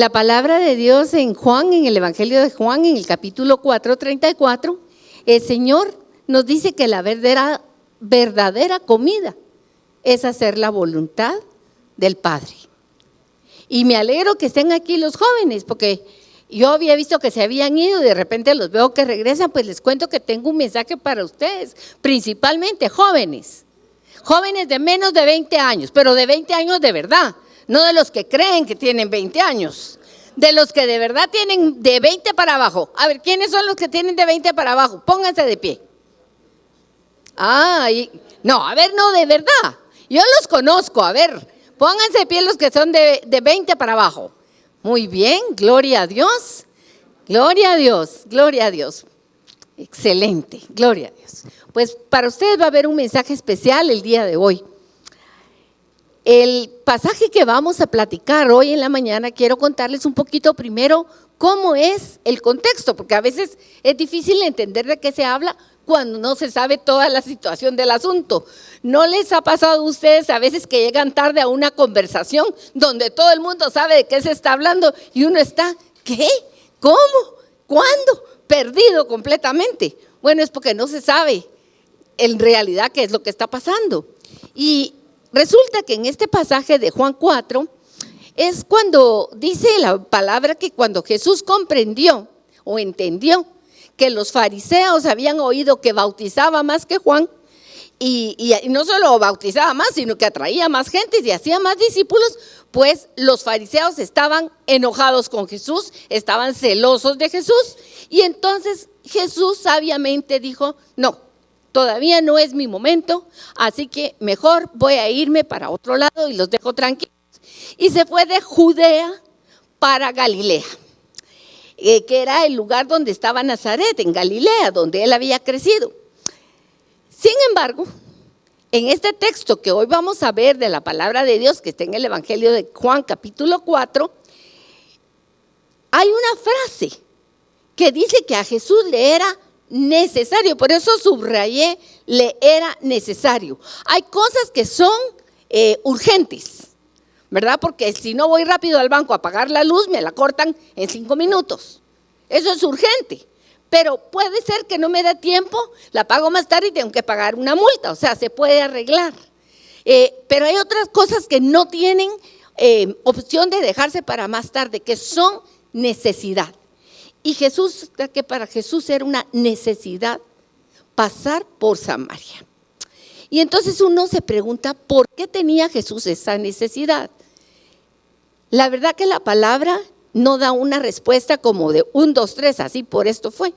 La palabra de Dios en Juan, en el Evangelio de Juan, en el capítulo 4:34, el Señor nos dice que la verdadera comida es hacer la voluntad del Padre. Y me alegro que estén aquí los jóvenes, porque yo había visto que se habían ido y de repente los veo que regresan. Pues les cuento que tengo un mensaje para ustedes, principalmente jóvenes de menos de 20 años, pero de 20 años de verdad, no de los que creen que tienen 20 años, de los que de verdad tienen de 20 para abajo. A ver, ¿quiénes son los que tienen de 20 para abajo? Pónganse de pie. No, de verdad, yo los conozco. A ver, pónganse de pie los que son de 20 para abajo. Muy bien, gloria a Dios, gloria a Dios, gloria a Dios. Excelente, gloria a Dios. Pues para ustedes va a haber un mensaje especial el día de hoy. El pasaje que vamos a platicar hoy en la mañana, quiero contarles un poquito primero cómo es el contexto, porque a veces es difícil entender de qué se habla cuando no se sabe toda la situación del asunto. ¿No les ha pasado a ustedes a veces que llegan tarde a una conversación donde todo el mundo sabe de qué se está hablando y uno está, ¿qué? ¿Cómo? ¿Cuándo? Perdido completamente. Bueno, es porque no se sabe en realidad qué es lo que está pasando. Y resulta que en este pasaje de Juan 4 es cuando dice la palabra que cuando Jesús comprendió o entendió que los fariseos habían oído que bautizaba más que Juan, y no solo bautizaba más, sino que atraía más gente y hacía más discípulos, pues los fariseos estaban enojados con Jesús, estaban celosos de Jesús, y entonces Jesús sabiamente dijo, no, todavía no es mi momento, así que mejor voy a irme para otro lado y los dejo tranquilos. Y se fue de Judea para Galilea, que era el lugar donde estaba Nazaret, en Galilea, donde él había crecido. Sin embargo, en este texto que hoy vamos a ver de la palabra de Dios, que está en el Evangelio de Juan capítulo 4, hay una frase que dice que a Jesús le era necesario, por eso subrayé, le era necesario. Hay cosas que son urgentes, ¿verdad? Porque si no voy rápido al banco a pagar la luz, me la cortan en 5 minutos. Eso es urgente. Pero puede ser que no me dé tiempo, la pago más tarde y tengo que pagar una multa, o sea, se puede arreglar. Pero hay otras cosas que no tienen opción de dejarse para más tarde, que son necesidad. Y Jesús, que para Jesús era una necesidad pasar por Samaria. Y entonces uno se pregunta, ¿por qué tenía Jesús esa necesidad? La verdad que la palabra no da una respuesta como de 1, 2, 3, así por esto fue.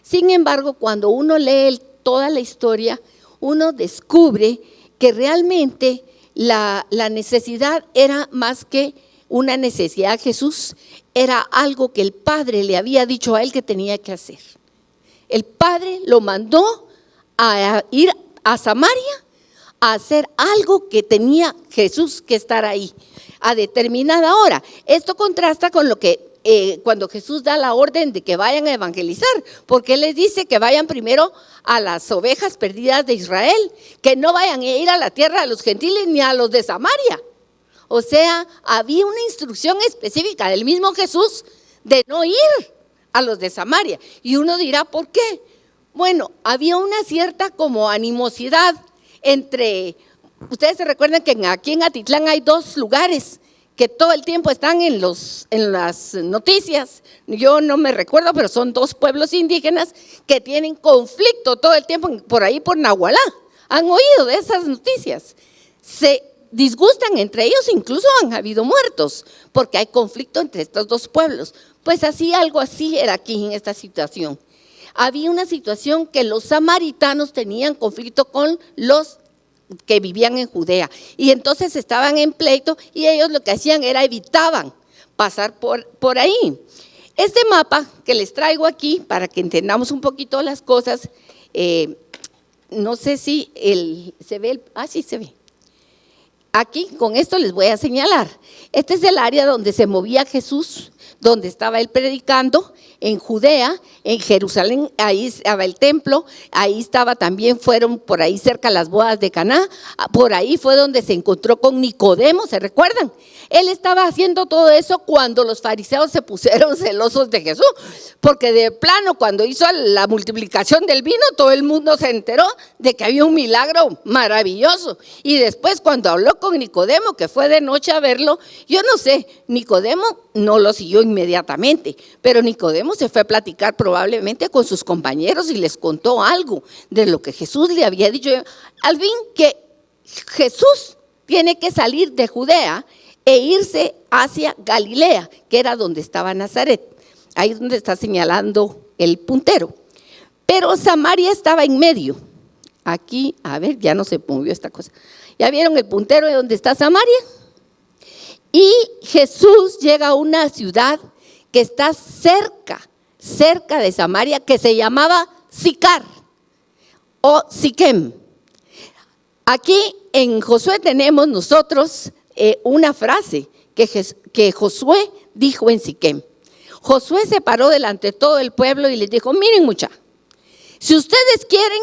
Sin embargo, cuando uno lee toda la historia, uno descubre que realmente la necesidad era más que una necesidad de Jesús, era algo que el Padre le había dicho a él que tenía que hacer. El Padre lo mandó a ir a Samaria a hacer algo que tenía Jesús que estar ahí a determinada hora. Esto contrasta con lo que cuando Jesús da la orden de que vayan a evangelizar, porque Él les dice que vayan primero a las ovejas perdidas de Israel, que no vayan a ir a la tierra de los gentiles ni a los de Samaria. O sea, había una instrucción específica del mismo Jesús de no ir a los de Samaria. Y uno dirá, ¿por qué? Bueno, había una cierta como animosidad entre, ustedes se recuerdan que aquí en Atitlán hay 2 lugares que todo el tiempo están en las noticias. Yo no me recuerdo, pero son 2 pueblos indígenas que tienen conflicto todo el tiempo por ahí por Nahualá. ¿Han oído de esas noticias? Se disgustan entre ellos, incluso han habido muertos, porque hay conflicto entre estos 2 pueblos. Pues así, algo así era aquí en esta situación. Había una situación que los samaritanos tenían conflicto con los que vivían en Judea, y entonces estaban en pleito, y ellos lo que hacían era evitaban pasar por ahí. Este mapa que les traigo aquí, para que entendamos un poquito las cosas, no sé si se ve, sí se ve. Aquí con esto les voy a señalar, este es el área donde se movía Jesús, donde estaba él predicando, en Judea, en Jerusalén, ahí estaba el templo, ahí estaba también, fueron por ahí cerca las bodas de Caná, por ahí fue donde se encontró con Nicodemo, ¿se recuerdan? Él estaba haciendo todo eso cuando los fariseos se pusieron celosos de Jesús, porque de plano cuando hizo la multiplicación del vino, todo el mundo se enteró de que había un milagro maravilloso. Y después cuando habló con Nicodemo, que fue de noche a verlo, yo no sé, Nicodemo no lo siguió inmediatamente, pero Nicodemo se fue a platicar probablemente con sus compañeros y les contó algo de lo que Jesús le había dicho. Al fin que Jesús tiene que salir de Judea e irse hacia Galilea, que era donde estaba Nazaret. Ahí es donde está señalando el puntero. Pero Samaria estaba en medio. Aquí, a ver, ya no se movió esta cosa. ¿Ya vieron el puntero de donde está Samaria? Y Jesús llega a una ciudad que está cerca de Samaria, que se llamaba Sicar o Siquem. Aquí en Josué tenemos nosotros una frase que Josué dijo en Siquem. Josué se paró delante de todo el pueblo y les dijo: miren mucha, si ustedes quieren,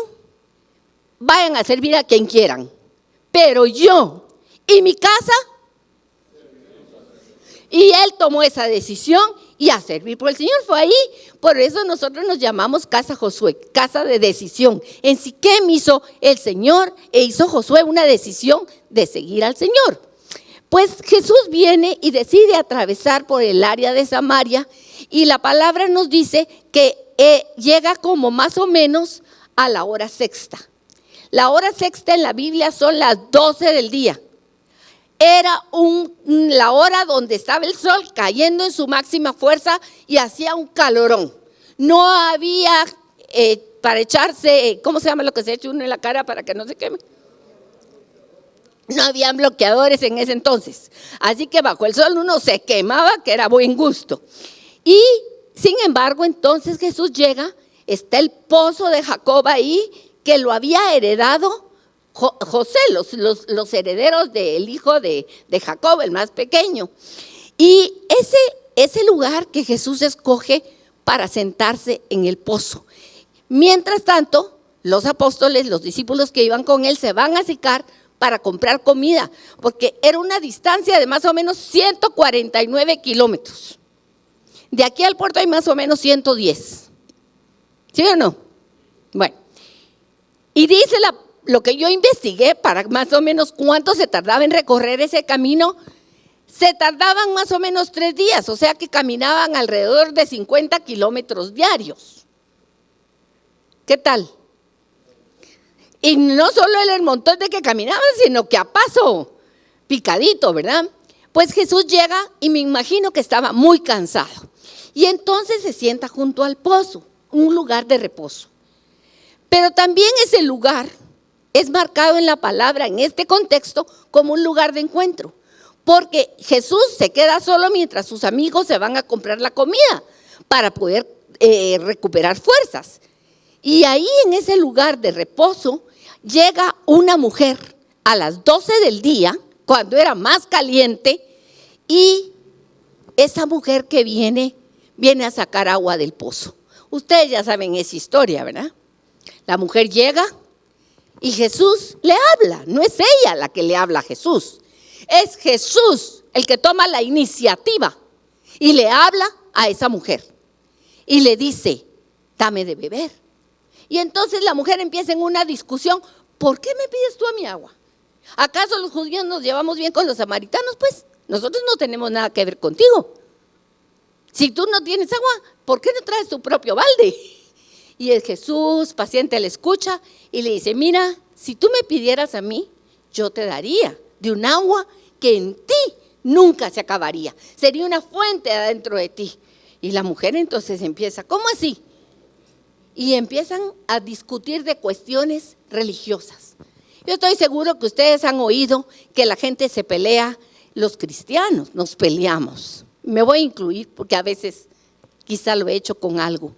vayan a servir a quien quieran, pero yo y mi casa. Y él tomó esa decisión y a servir por el Señor. Fue ahí, por eso nosotros nos llamamos Casa Josué, casa de decisión. En Siquem hizo el Señor e hizo Josué una decisión de seguir al Señor. Pues Jesús viene y decide atravesar por el área de Samaria y la palabra nos dice que llega como más o menos a la hora sexta. La hora sexta en la Biblia son las 12 del día. Era la hora donde estaba el sol cayendo en su máxima fuerza y hacía un calorón. No había para echarse, ¿cómo se llama lo que se echa uno en la cara para que no se queme? No había bloqueadores en ese entonces. Así que bajo el sol uno se quemaba, que era buen gusto. Y sin embargo, entonces Jesús llega, está el pozo de Jacob ahí, que lo había heredado José, los herederos del hijo de Jacob, el más pequeño. Y ese lugar que Jesús escoge para sentarse en el pozo. Mientras tanto, los apóstoles, los discípulos que iban con él, se van a Sicar para comprar comida, porque era una distancia de más o menos 149 kilómetros. De aquí al puerto hay más o menos 110. ¿Sí o no? Bueno, y dice lo que yo investigué para más o menos cuánto se tardaba en recorrer ese camino. Se tardaban más o menos 3 días, o sea que caminaban alrededor de 50 kilómetros diarios. ¿Qué tal? Y no solo el montón de que caminaban, sino que a paso picadito, ¿verdad? Pues Jesús llega y me imagino que estaba muy cansado. Y entonces se sienta junto al pozo, un lugar de reposo. Pero también ese lugar es marcado en la palabra, en este contexto, como un lugar de encuentro. Porque Jesús se queda solo mientras sus amigos se van a comprar la comida para poder recuperar fuerzas. Y ahí en ese lugar de reposo llega una mujer a las 12 del día, cuando era más caliente, y esa mujer que viene a sacar agua del pozo. Ustedes ya saben esa historia, ¿verdad? La mujer llega y Jesús le habla. No es ella la que le habla a Jesús. Es Jesús el que toma la iniciativa y le habla a esa mujer. Y le dice: dame de beber. Y entonces la mujer empieza en una discusión: ¿por qué me pides tú a mi agua? ¿Acaso los judíos nos llevamos bien con los samaritanos? Pues nosotros no tenemos nada que ver contigo. Si tú no tienes agua, ¿por qué no traes tu propio balde? Y el Jesús paciente le escucha y le dice: mira, si tú me pidieras a mí, yo te daría de un agua que en ti nunca se acabaría. Sería una fuente adentro de ti. Y la mujer entonces empieza: ¿cómo así? Y empiezan a discutir de cuestiones religiosas. Yo estoy seguro que ustedes han oído que la gente se pelea, los cristianos nos peleamos. Me voy a incluir porque a veces quizá lo he hecho con algo.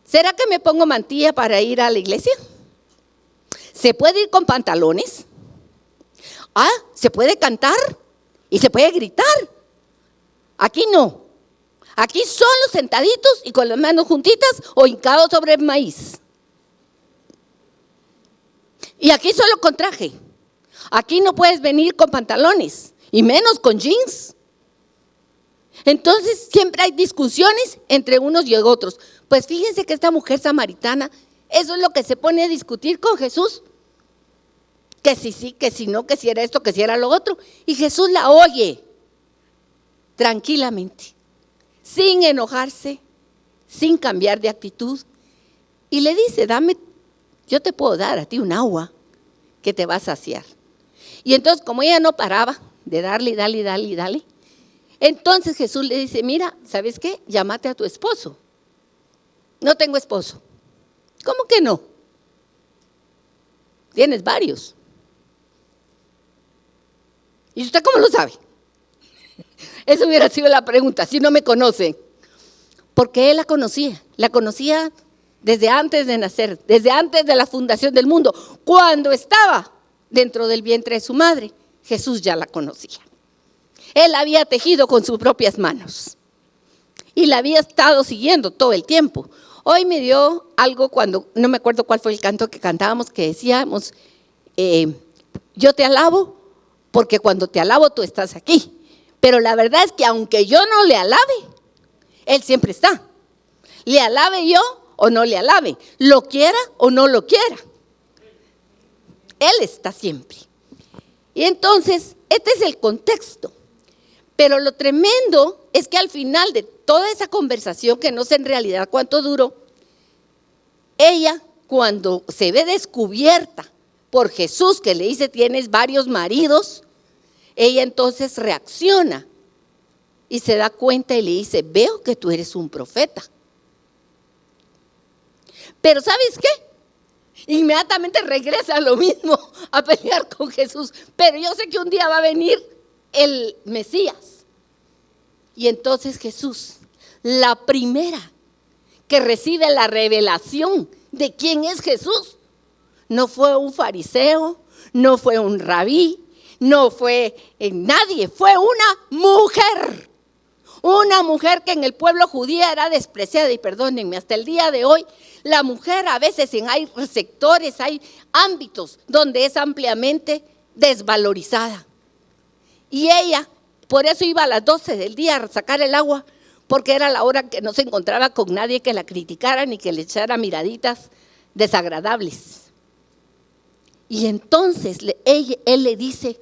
¿Será que me pongo mantilla para ir a la iglesia? ¿Se puede ir con pantalones? ¿Se puede cantar? ¿Y se puede gritar? Aquí no. Aquí solo sentaditos y con las manos juntitas o hincados sobre el maíz. Y aquí solo con traje. Aquí no puedes venir con pantalones y menos con jeans. Entonces siempre hay discusiones entre unos y otros. Pues fíjense que esta mujer samaritana, eso es lo que se pone a discutir con Jesús. Que si sí, que si no, que si era esto, que si era lo otro. Y Jesús la oye tranquilamente, sin enojarse, sin cambiar de actitud. Y le dice, yo te puedo dar a ti un agua que te va a saciar. Y entonces, como ella no paraba de darle, entonces Jesús le dice, mira, ¿sabes qué? Llámate a tu esposo. No tengo esposo. ¿Cómo que no? Tienes varios. ¿Y usted cómo lo sabe? Esa hubiera sido la pregunta, si no me conoce. Porque él la conocía desde antes de nacer, desde antes de la fundación del mundo. Cuando estaba dentro del vientre de su madre, Jesús ya la conocía. Él la había tejido con sus propias manos y la había estado siguiendo todo el tiempo. Hoy me dio algo cuando, no me acuerdo cuál fue el canto que cantábamos, que decíamos, yo te alabo porque cuando te alabo tú estás aquí. Pero la verdad es que aunque yo no le alabe, Él siempre está. Le alabe yo o no le alabe, lo quiera o no lo quiera. Él está siempre. Y entonces, este es el contexto. Pero lo tremendo es que al final de toda esa conversación, que no sé en realidad cuánto duró, ella, cuando se ve descubierta por Jesús, que le dice, tienes varios maridos, ella entonces reacciona y se da cuenta y le dice, veo que tú eres un profeta. Pero ¿sabes qué? Inmediatamente regresa a lo mismo, a pelear con Jesús. Pero yo sé que un día va a venir el Mesías. Y entonces Jesús, la primera que recibe la revelación de quién es Jesús, no fue un fariseo, no fue un rabí, no fue nadie, fue una mujer. Una mujer que en el pueblo judío era despreciada, y perdónenme, hasta el día de hoy, la mujer a veces hay sectores, hay ámbitos donde es ampliamente desvalorizada. Y ella, por eso iba a las 12 del día a sacar el agua, porque era la hora que no se encontraba con nadie que la criticara ni que le echara miraditas desagradables. Y entonces él le dice,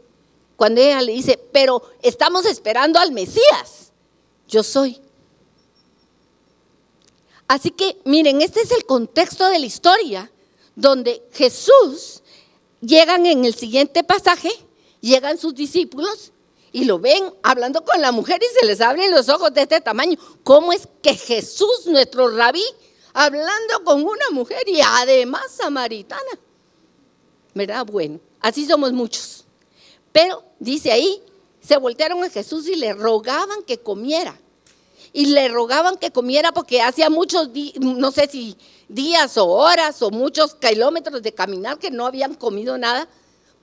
cuando ella le dice, pero estamos esperando al Mesías. Yo soy. Así que miren, este es el contexto de la historia donde Jesús, llegan en el siguiente pasaje, llegan sus discípulos y lo ven hablando con la mujer y se les abren los ojos de este tamaño. ¿Cómo es que Jesús, nuestro rabí, hablando con una mujer y además samaritana? ¿Verdad? Bueno, así somos muchos. Pero dice ahí, se voltearon a Jesús y le rogaban que comiera. Y le rogaban que comiera porque hacía muchos, no sé si días o horas o muchos kilómetros de caminar que no habían comido nada,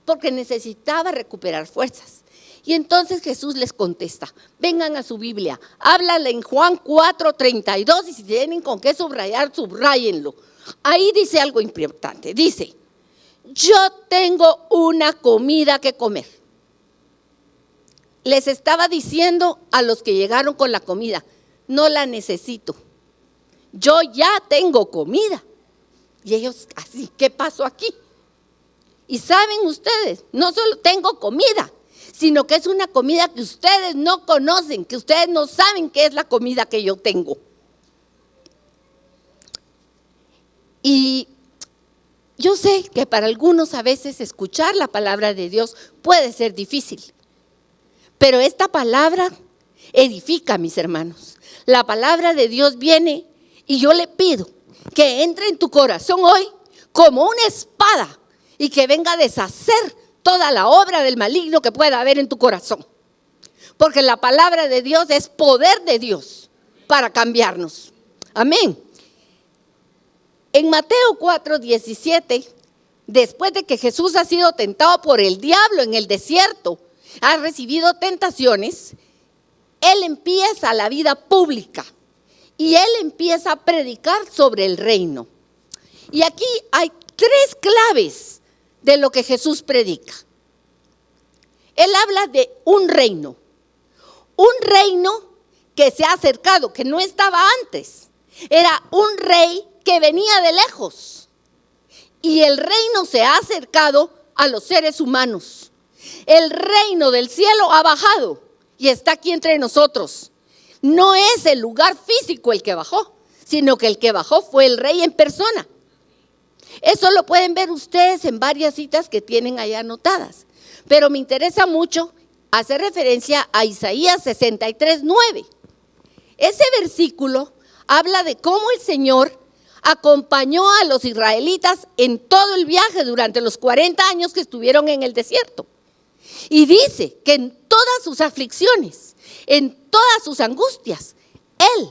porque necesitaba recuperar fuerzas. Y entonces Jesús les contesta, vengan a su Biblia, háblale en Juan 4:32 y si tienen con qué subrayar, subrayenlo. Ahí dice algo importante, dice, yo tengo una comida que comer. Les estaba diciendo a los que llegaron con la comida, no la necesito. Yo ya tengo comida. Y ellos así, ¿qué pasó aquí? Y saben ustedes, no solo tengo comida, sino que es una comida que ustedes no conocen, que ustedes no saben qué es la comida que yo tengo. Y yo sé que para algunos a veces escuchar la palabra de Dios puede ser difícil. Pero esta palabra edifica, mis hermanos. La palabra de Dios viene y yo le pido que entre en tu corazón hoy como una espada y que venga a deshacer toda la obra del maligno que pueda haber en tu corazón. Porque la palabra de Dios es poder de Dios para cambiarnos. Amén. En Mateo 4:17, después de que Jesús ha sido tentado por el diablo en el desierto, ha recibido tentaciones, él empieza la vida pública y él empieza a predicar sobre el reino. Y aquí hay 3 claves de lo que Jesús predica. Él habla de un reino que se ha acercado, que no estaba antes. Era un rey que venía de lejos y el reino se ha acercado a los seres humanos. El reino del cielo ha bajado y está aquí entre nosotros. No es el lugar físico el que bajó, sino que el que bajó fue el rey en persona. Eso lo pueden ver ustedes en varias citas que tienen allá anotadas. Pero me interesa mucho hacer referencia a Isaías 63:9. Ese versículo habla de cómo el Señor acompañó a los israelitas en todo el viaje durante los 40 años que estuvieron en el desierto. Y dice que en todas sus aflicciones, en todas sus angustias, Él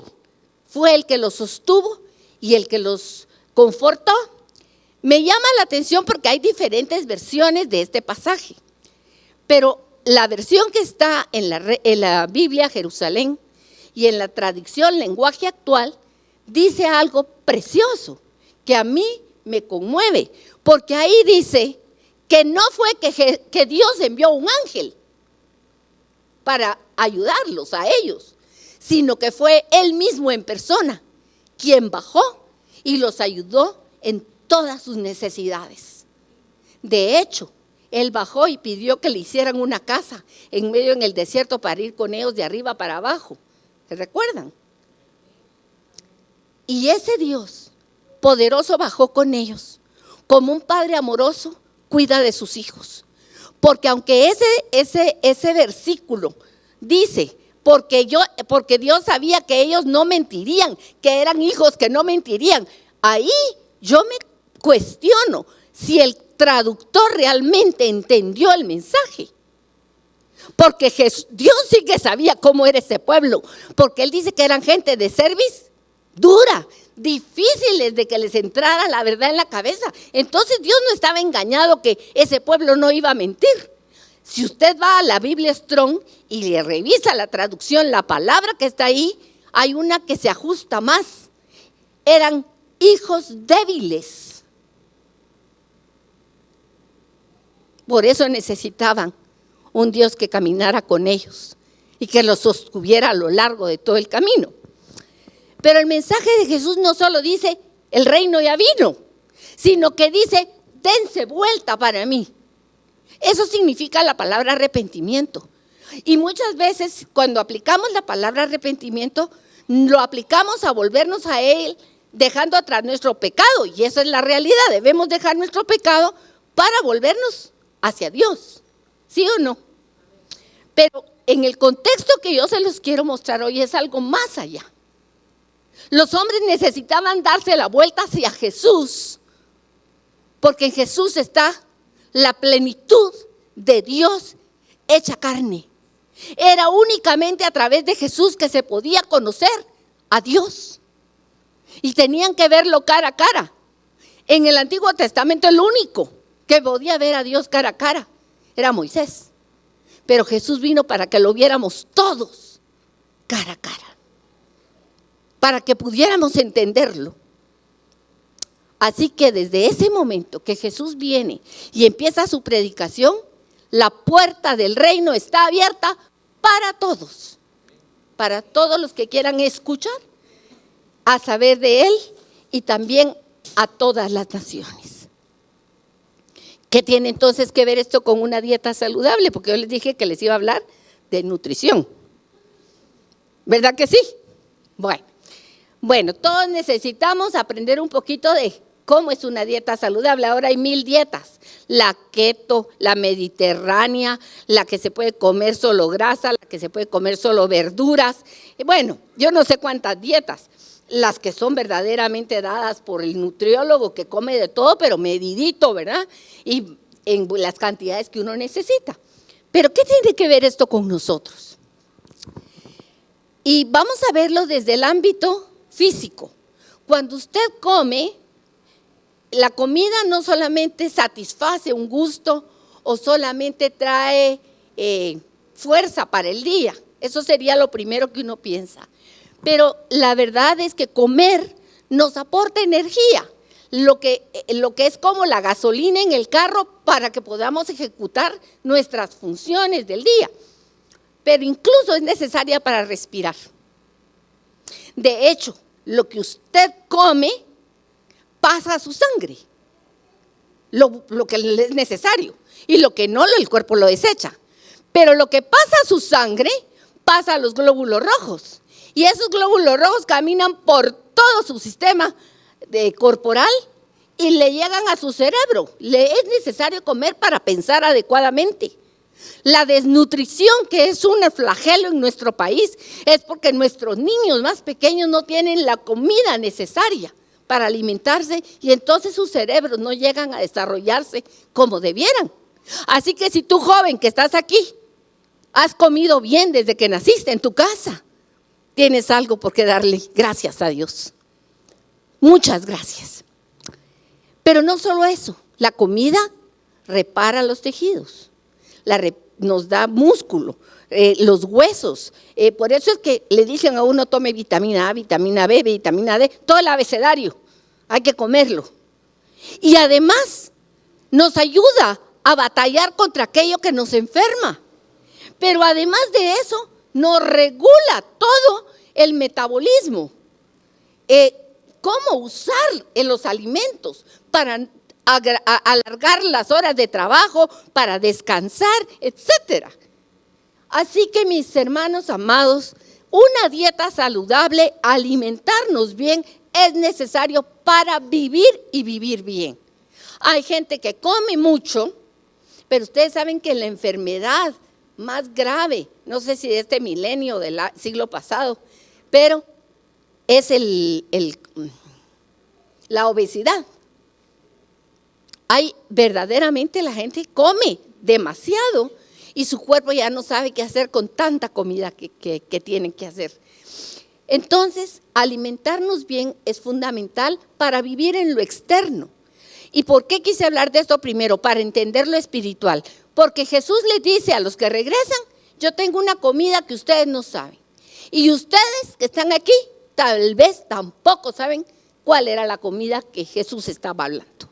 fue el que los sostuvo y el que los confortó. Me llama la atención porque hay diferentes versiones de este pasaje, pero la versión que está en la Biblia Jerusalén y en la tradición lenguaje actual dice algo precioso que a mí me conmueve, porque ahí dice que no fue que Dios envió un ángel para ayudarlos a ellos, sino que fue Él mismo en persona quien bajó y los ayudó en todas sus necesidades. De hecho, Él bajó y pidió que le hicieran una casa en medio en el desierto para ir con ellos de arriba para abajo. ¿Se recuerdan? Y ese Dios poderoso bajó con ellos, como un padre amoroso cuida de sus hijos. Porque aunque ese versículo dice, porque Dios sabía que ellos no mentirían, que eran hijos que no mentirían, ahí yo me cuestiono si el traductor realmente entendió el mensaje. Porque Dios sí que sabía cómo era ese pueblo, porque Él dice que eran gente de cerviz dura, difíciles de que les entrara la verdad en la cabeza. Entonces Dios no estaba engañado que ese pueblo no iba a mentir. Si usted va a la Biblia Strong y le revisa la traducción, la palabra que está ahí, hay una que se ajusta más. Eran hijos débiles. Por eso necesitaban un Dios que caminara con ellos y que los sostuviera a lo largo de todo el camino. Pero el mensaje de Jesús no solo dice, el reino ya vino, sino que dice, dense vuelta para mí. Eso significa la palabra arrepentimiento. Y muchas veces cuando aplicamos la palabra arrepentimiento, lo aplicamos a volvernos a Él, dejando atrás nuestro pecado. Y esa es la realidad, debemos dejar nuestro pecado para volvernos hacia Dios. ¿Sí o no? Pero en el contexto que yo se los quiero mostrar hoy es algo más allá. Los hombres necesitaban darse la vuelta hacia Jesús, porque en Jesús está la plenitud de Dios hecha carne. Era únicamente a través de Jesús que se podía conocer a Dios. Y tenían que verlo cara a cara. En el Antiguo Testamento el único que podía ver a Dios cara a cara era Moisés. Pero Jesús vino para que lo viéramos todos cara a cara, para que pudiéramos entenderlo. Así que desde ese momento que Jesús viene y empieza su predicación, la puerta del reino está abierta para todos los que quieran escuchar, a saber de Él y también a todas las naciones. ¿Qué tiene entonces que ver esto con una dieta saludable? Porque yo les dije que les iba a hablar de nutrición. ¿Verdad que sí? Bueno, todos necesitamos aprender un poquito de cómo es una dieta saludable. Ahora hay 1000 dietas. La keto, la mediterránea, la que se puede comer solo grasa, la que se puede comer solo verduras. Y bueno, yo no sé cuántas dietas. Las que son verdaderamente dadas por el nutriólogo que come de todo, pero medidito, ¿verdad? Y en las cantidades que uno necesita. Pero ¿qué tiene que ver esto con nosotros? Y vamos a verlo desde el ámbito físico. Cuando usted come, la comida no solamente satisface un gusto o solamente trae fuerza para el día. Eso sería lo primero que uno piensa. Pero la verdad es que comer nos aporta energía, lo que es como la gasolina en el carro para que podamos ejecutar nuestras funciones del día. Pero incluso es necesaria para respirar. De hecho, lo que usted come pasa a su sangre, lo que es necesario, y lo que no, el cuerpo lo desecha. Pero lo que pasa a su sangre pasa a los glóbulos rojos, y esos glóbulos rojos caminan por todo su sistema corporal y le llegan a su cerebro. Le es necesario comer para pensar adecuadamente. La desnutrición, que es un flagelo en nuestro país, es porque nuestros niños más pequeños no tienen la comida necesaria para alimentarse, y entonces sus cerebros no llegan a desarrollarse como debieran. Así que si tú, joven que estás aquí, has comido bien desde que naciste en tu casa, tienes algo por qué darle gracias a Dios. Muchas gracias. Pero no solo eso, la comida repara los tejidos, nos da músculo, los huesos. Por eso es que le dicen a uno: tome vitamina A, vitamina B, vitamina D, todo el abecedario, hay que comerlo. Y además nos ayuda a batallar contra aquello que nos enferma. Pero además de eso, nos regula todo el metabolismo. Cómo usar los alimentos para alargar las horas de trabajo, para descansar, etcétera. Así que, mis hermanos amados, una dieta saludable, alimentarnos bien, es necesario para vivir y vivir bien. Hay gente que come mucho, pero ustedes saben que la enfermedad más grave, no sé si de este milenio o del siglo pasado, pero es la obesidad. Verdaderamente la gente come demasiado y su cuerpo ya no sabe qué hacer con tanta comida que tienen que hacer. Entonces, alimentarnos bien es fundamental para vivir en lo externo. ¿Y por qué quise hablar de esto primero? Para entender lo espiritual. Porque Jesús les dice a los que regresan: yo tengo una comida que ustedes no saben. Y ustedes que están aquí, tal vez tampoco saben cuál era la comida que Jesús estaba hablando.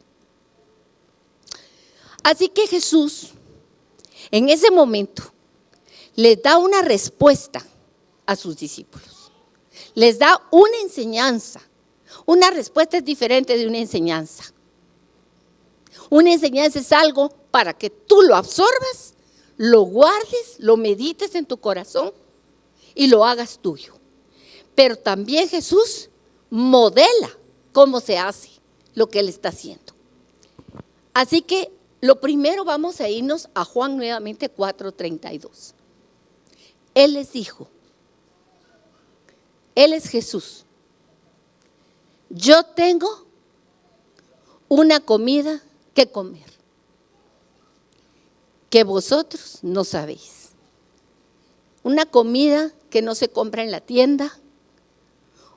Así que Jesús, en ese momento, les da una respuesta a sus discípulos. Les da una enseñanza. Una respuesta es diferente de una enseñanza. Una enseñanza es algo para que tú lo absorbas, lo guardes, lo medites en tu corazón y lo hagas tuyo. Pero también Jesús modela cómo se hace lo que Él está haciendo. Así que lo primero, vamos a irnos a Juan nuevamente 4:32. Él les dijo, Él es Jesús: yo tengo una comida que comer, que vosotros no sabéis. Una comida que no se compra en la tienda,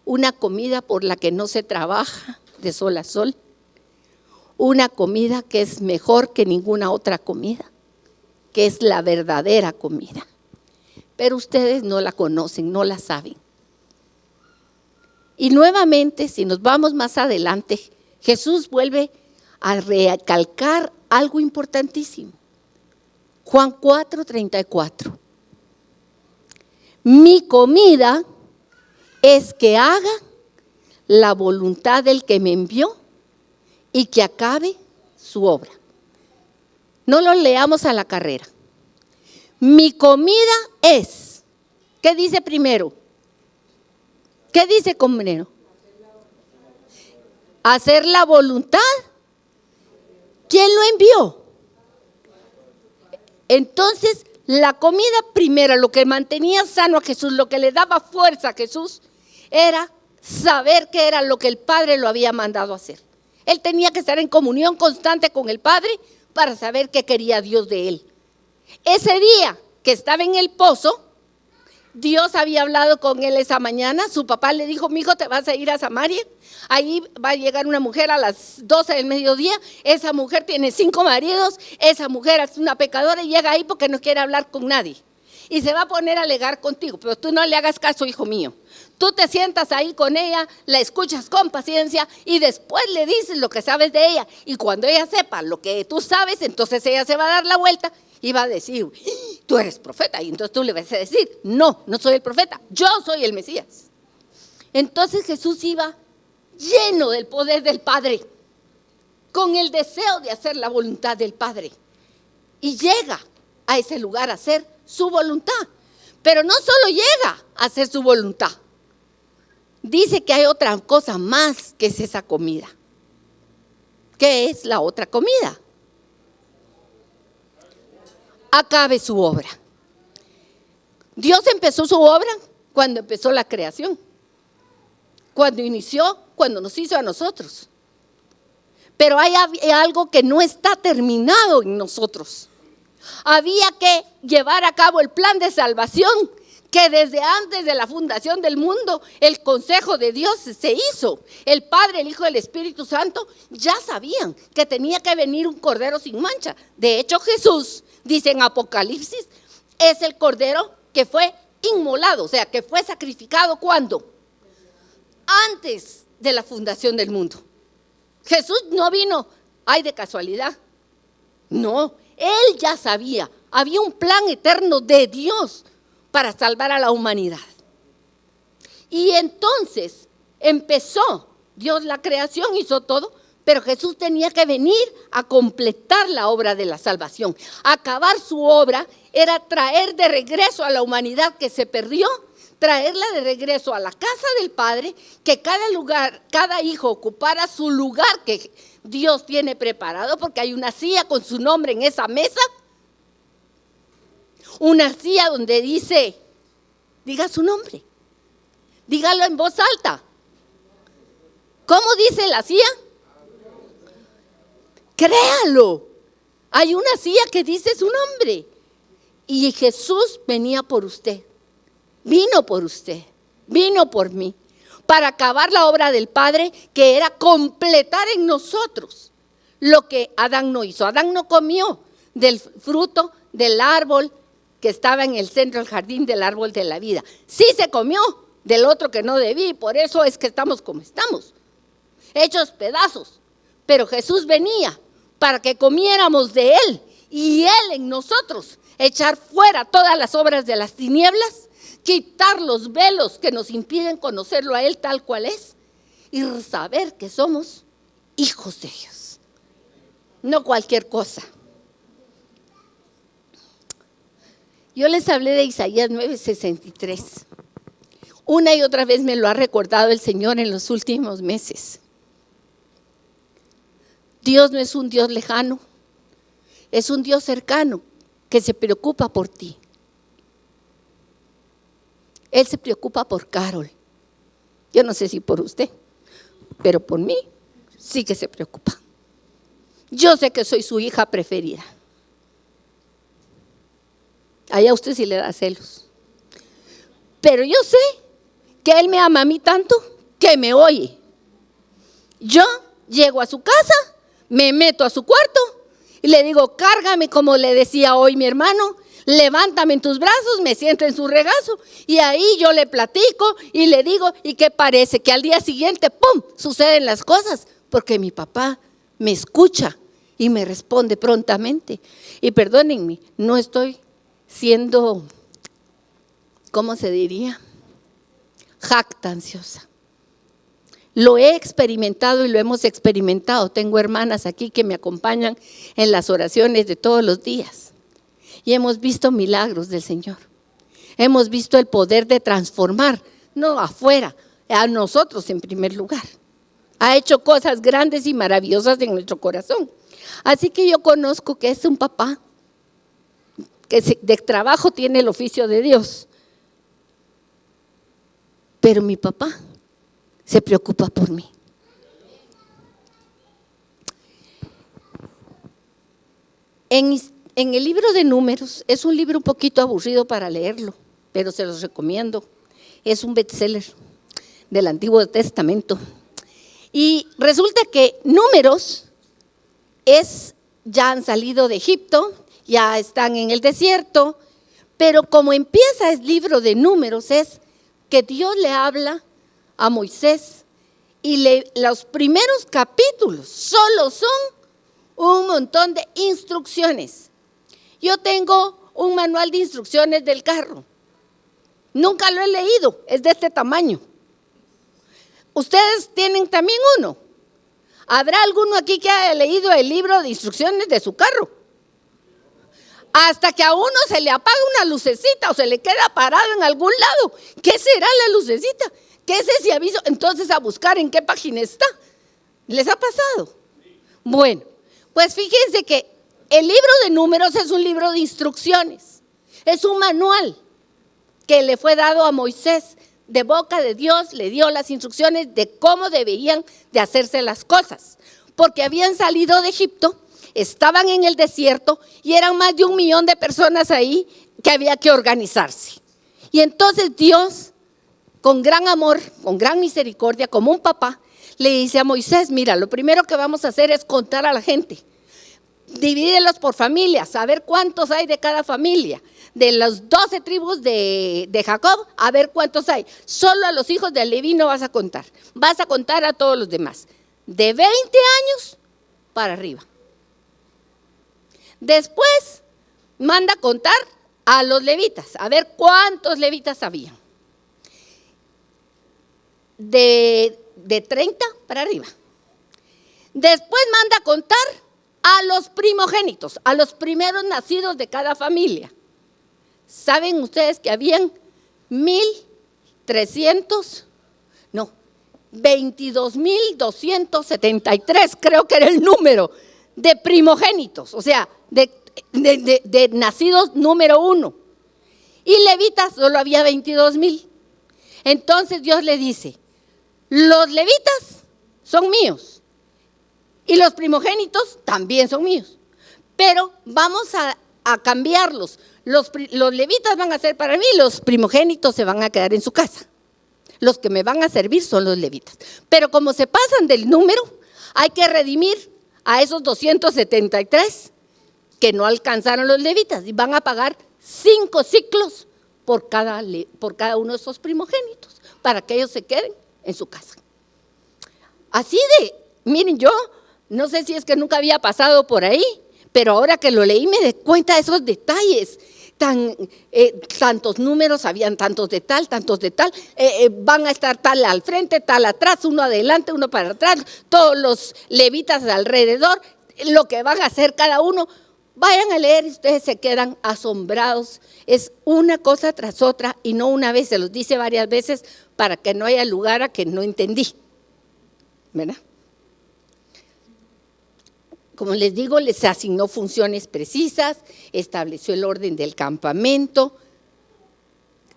una comida por la que no se trabaja de sol a sol, una comida que es mejor que ninguna otra comida, que es la verdadera comida. Pero ustedes no la conocen, no la saben. Y nuevamente, si nos vamos más adelante, Jesús vuelve a recalcar algo importantísimo. Juan 4:34. Mi comida es que haga la voluntad del que me envió y que acabe su obra. No lo leamos a la carrera. Mi comida es, ¿qué dice primero? ¿Qué dice primero? Hacer la voluntad. ¿Quién lo envió? Entonces, la comida primera, lo que mantenía sano a Jesús, lo que le daba fuerza a Jesús, era saber qué era lo que el Padre lo había mandado a hacer. Él tenía que estar en comunión constante con el Padre para saber qué quería Dios de él. Ese día que estaba en el pozo, Dios había hablado con él esa mañana. Su papá le dijo: mi hijo, te vas a ir a Samaria. Ahí va a llegar una mujer a las 12 del mediodía. Esa mujer tiene 5 maridos. Esa mujer es una pecadora y llega ahí porque no quiere hablar con nadie. y se va a poner a alegar contigo, pero tú no le hagas caso, hijo mío. Tú te sientas ahí con ella, la escuchas con paciencia y después le dices lo que sabes de ella. Y cuando ella sepa lo que tú sabes, entonces ella se va a dar la vuelta y va a decir, tú eres profeta. Y entonces tú le vas a decir, no, no soy el profeta, yo soy el Mesías. Entonces Jesús iba lleno del poder del Padre, con el deseo de hacer la voluntad del Padre. Y llega a ese lugar a hacer su voluntad. Pero no solo llega a hacer su voluntad. Dice que hay otra cosa más que es esa comida. ¿Qué es la otra comida? Acabe su obra. Dios empezó su obra cuando empezó la creación. Cuando nos hizo a nosotros. Pero hay algo que no está terminado en nosotros. Había que llevar a cabo el plan de salvación que desde antes de la fundación del mundo el consejo de Dios se hizo. El Padre, el Hijo y el Espíritu Santo ya sabían que tenía que venir un cordero sin mancha. De hecho, Jesús, dice en Apocalipsis, es el cordero que fue inmolado, o sea, que fue sacrificado ¿cuándo? Antes de la fundación del mundo. Jesús no vino, ay, de casualidad. No, Él ya sabía, había un plan eterno de Dios para salvar a la humanidad. Y entonces empezó Dios la creación, hizo todo, pero Jesús tenía que venir a completar la obra de la salvación. Acabar su obra era traer de regreso a la humanidad que se perdió, traerla de regreso a la casa del Padre, que cada hijo ocupara su lugar que Dios tiene preparado, porque hay una silla con su nombre en esa mesa, una silla donde diga su nombre, dígalo en voz alta. ¿Cómo dice la silla? Créalo, hay una silla que dice su nombre, y Jesús venía por usted. Vino por usted, vino por mí, para acabar la obra del Padre, que era completar en nosotros lo que Adán no hizo. Adán no comió del fruto del árbol que estaba en el centro del jardín, del árbol de la vida. Sí se comió del otro que no debía, y por eso es que estamos como estamos, hechos pedazos. Pero Jesús venía para que comiéramos de Él, y Él en nosotros, echar fuera todas las obras de las tinieblas, quitar los velos que nos impiden conocerlo a Él tal cual es y saber que somos hijos de Dios, no cualquier cosa. Yo les hablé de Isaías 9:63. Una y otra vez me lo ha recordado el Señor en los últimos meses. Dios no es un Dios lejano, es un Dios cercano que se preocupa por ti. Él se preocupa por Carol. Yo no sé si por usted, pero por mí sí que se preocupa. Yo sé que soy su hija preferida. Allá usted sí le da celos. Pero yo sé que Él me ama a mí tanto que me oye. Yo llego a su casa, me meto a su cuarto y le digo, cárgame, como le decía hoy mi hermano, levántame en tus brazos, me siento en su regazo y ahí yo le platico y le digo, ¿y qué parece? Que al día siguiente, ¡pum!, suceden las cosas, porque mi papá me escucha y me responde prontamente. Y perdónenme, no estoy siendo, ¿cómo se diría?, jactanciosa. Lo he experimentado y lo hemos experimentado. Tengo hermanas aquí que me acompañan en las oraciones de todos los días. Y hemos visto milagros del Señor. Hemos visto el poder de transformar, no afuera, a nosotros en primer lugar. Ha hecho cosas grandes y maravillosas en nuestro corazón. Así que yo conozco que es un papá que de trabajo tiene el oficio de Dios. Pero mi papá se preocupa por mí. En el libro de Números, es un libro un poquito aburrido para leerlo, pero se los recomiendo. Es un bestseller del Antiguo Testamento. Y resulta que Números ya han salido de Egipto, ya están en el desierto, Pero como empieza el libro de Números es que Dios le habla a Moisés y los primeros capítulos solo son un montón de instrucciones. Yo tengo un manual de instrucciones del carro. Nunca lo he leído, es de este tamaño. Ustedes tienen también uno. ¿Habrá alguno aquí que haya leído el libro de instrucciones de su carro? Hasta que a uno se le apaga una lucecita o se le queda parado en algún lado. ¿Qué será la lucecita? ¿Qué es ese aviso? Entonces a buscar en qué página está. ¿Les ha pasado? Bueno, pues fíjense que el libro de Números es un libro de instrucciones. Es un manual que le fue dado a Moisés. De boca de Dios le dio las instrucciones de cómo deberían de hacerse las cosas. Porque habían salido de Egipto, estaban en el desierto y eran más de 1 millón de personas ahí que había que organizarse. Y entonces Dios, con gran amor, con gran misericordia, como un papá, le dice a Moisés: mira, lo primero que vamos a hacer es contar a la gente. Divídelos por familias, saber cuántos hay de cada familia. De las 12 tribus de Jacob, a ver cuántos hay. Solo a los hijos de Leví no vas a contar. Vas a contar a todos los demás. De 20 años para arriba. Después manda a contar a los levitas, a ver cuántos levitas habían. De 30 para arriba. Después manda a contar a los primogénitos, a los primeros nacidos de cada familia. ¿Saben ustedes que habían 22.273, creo que era el número, de primogénitos, o sea, de nacidos número 1. Y levitas solo había 22,000. Entonces Dios le dice: los levitas son míos y los primogénitos también son míos, pero vamos a cambiarlos. Los levitas van a ser para mí, los primogénitos se van a quedar en su casa. Los que me van a servir son los levitas. Pero como se pasan del número, hay que redimir a esos 273 que no alcanzaron los levitas y van a pagar 5 ciclos por cada uno de esos primogénitos para que ellos se queden en su casa. Así de, miren, yo no sé si es que nunca había pasado por ahí, pero ahora que lo leí me di cuenta de esos detalles. Tantos números, habían tantos de tal, van a estar tal al frente, tal atrás, uno adelante, uno para atrás, todos los levitas alrededor, lo que van a hacer cada uno. Vayan a leer y ustedes se quedan asombrados. Es una cosa tras otra y no una vez, se los dice varias veces para que no haya lugar a que no entendí, ¿verdad? Como les digo, les asignó funciones precisas, estableció el orden del campamento.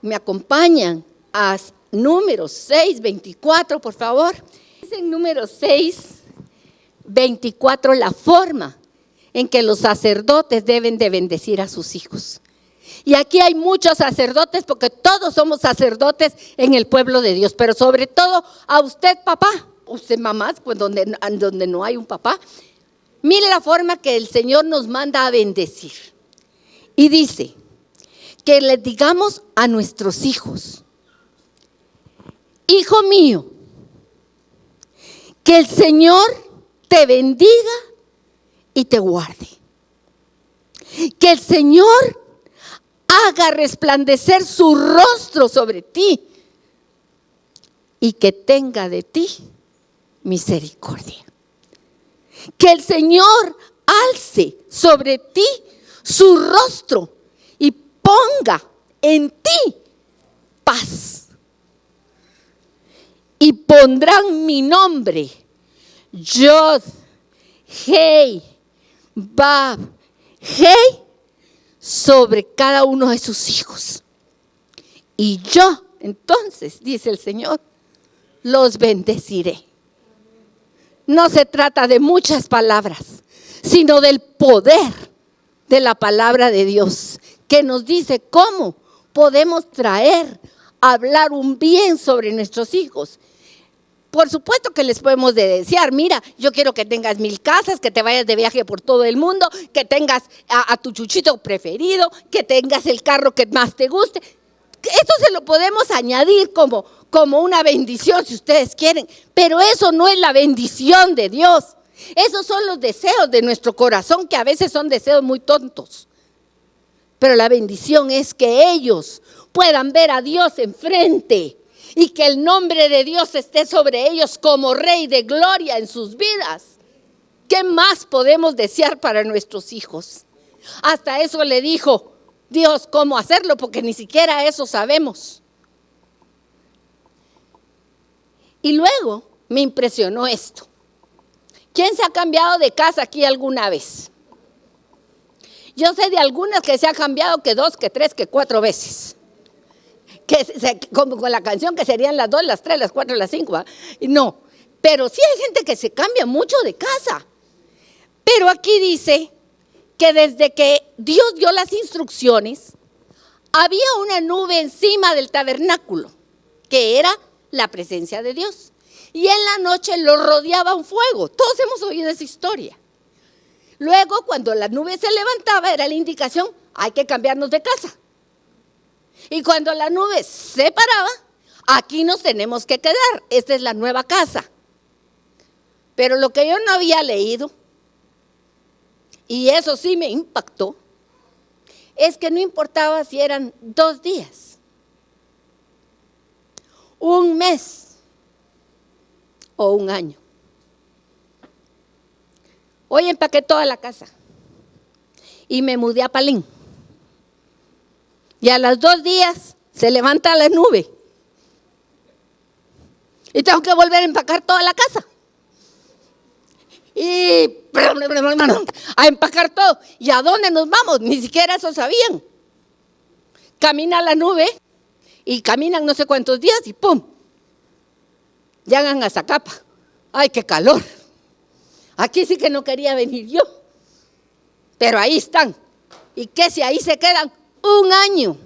Me acompañan a Números 6:24, por favor. Es en Números 6:24 la forma en que los sacerdotes deben de bendecir a sus hijos. Y aquí hay muchos sacerdotes, porque todos somos sacerdotes en el pueblo de Dios, pero sobre todo a usted, papá, usted, mamás, pues donde no hay un papá. Mire la forma que el Señor nos manda a bendecir. Y dice que les digamos a nuestros hijos: hijo mío, que el Señor te bendiga y te guarde. Que el Señor haga resplandecer su rostro sobre ti y que tenga de ti misericordia. Que el Señor alce sobre ti su rostro y ponga en ti paz. Y pondrán mi nombre, Yod, Hei, Bab, Hei, sobre cada uno de sus hijos. Y yo, entonces, dice el Señor, los bendeciré. No se trata de muchas palabras, sino del poder de la palabra de Dios, que nos dice cómo podemos hablar un bien sobre nuestros hijos. por supuesto que les podemos desear, mira, yo quiero que tengas 1000 casas, que te vayas de viaje por todo el mundo, que tengas a tu chuchito preferido, que tengas el carro que más te guste. Esto se lo podemos añadir como una bendición si ustedes quieren, pero eso no es la bendición de Dios. Esos son los deseos de nuestro corazón, que a veces son deseos muy tontos. Pero la bendición es que ellos puedan ver a Dios enfrente y que el nombre de Dios esté sobre ellos como Rey de gloria en sus vidas. ¿Qué más podemos desear para nuestros hijos? Hasta eso le dijo Dios cómo hacerlo, porque ni siquiera eso sabemos. Y luego me impresionó esto. ¿Quién se ha cambiado de casa aquí alguna vez? Yo sé de algunas que se ha cambiado que 2, que 3, que 4 veces. Como con la canción que serían las 2, las 3, las 4, las 5. ¿eh? No, pero sí hay gente que se cambia mucho de casa. Pero aquí dice que desde que Dios dio las instrucciones, había una nube encima del tabernáculo, que era la presencia de Dios. Y en la noche lo rodeaba un fuego. Todos hemos oído esa historia. Luego, cuando la nube se levantaba, era la indicación, hay que cambiarnos de casa. Y cuando la nube se paraba, aquí nos tenemos que quedar. Esta es la nueva casa. Pero lo que yo no había leído, y eso sí me impactó, es que no importaba si eran 2 días, 1 mes o 1 año. Hoy empaqué toda la casa y me mudé a Palín. Y a los 2 días se levanta la nube y tengo que volver a empacar toda la casa. Y a empacar todo. ¿Y a dónde nos vamos? Ni siquiera eso sabían. Camina la nube y caminan no sé cuántos días y ¡pum! Llegan a Zacapa. ¡Ay, qué calor! Aquí sí que no quería venir yo. Pero ahí están. ¿Y qué si ahí se quedan 1 año?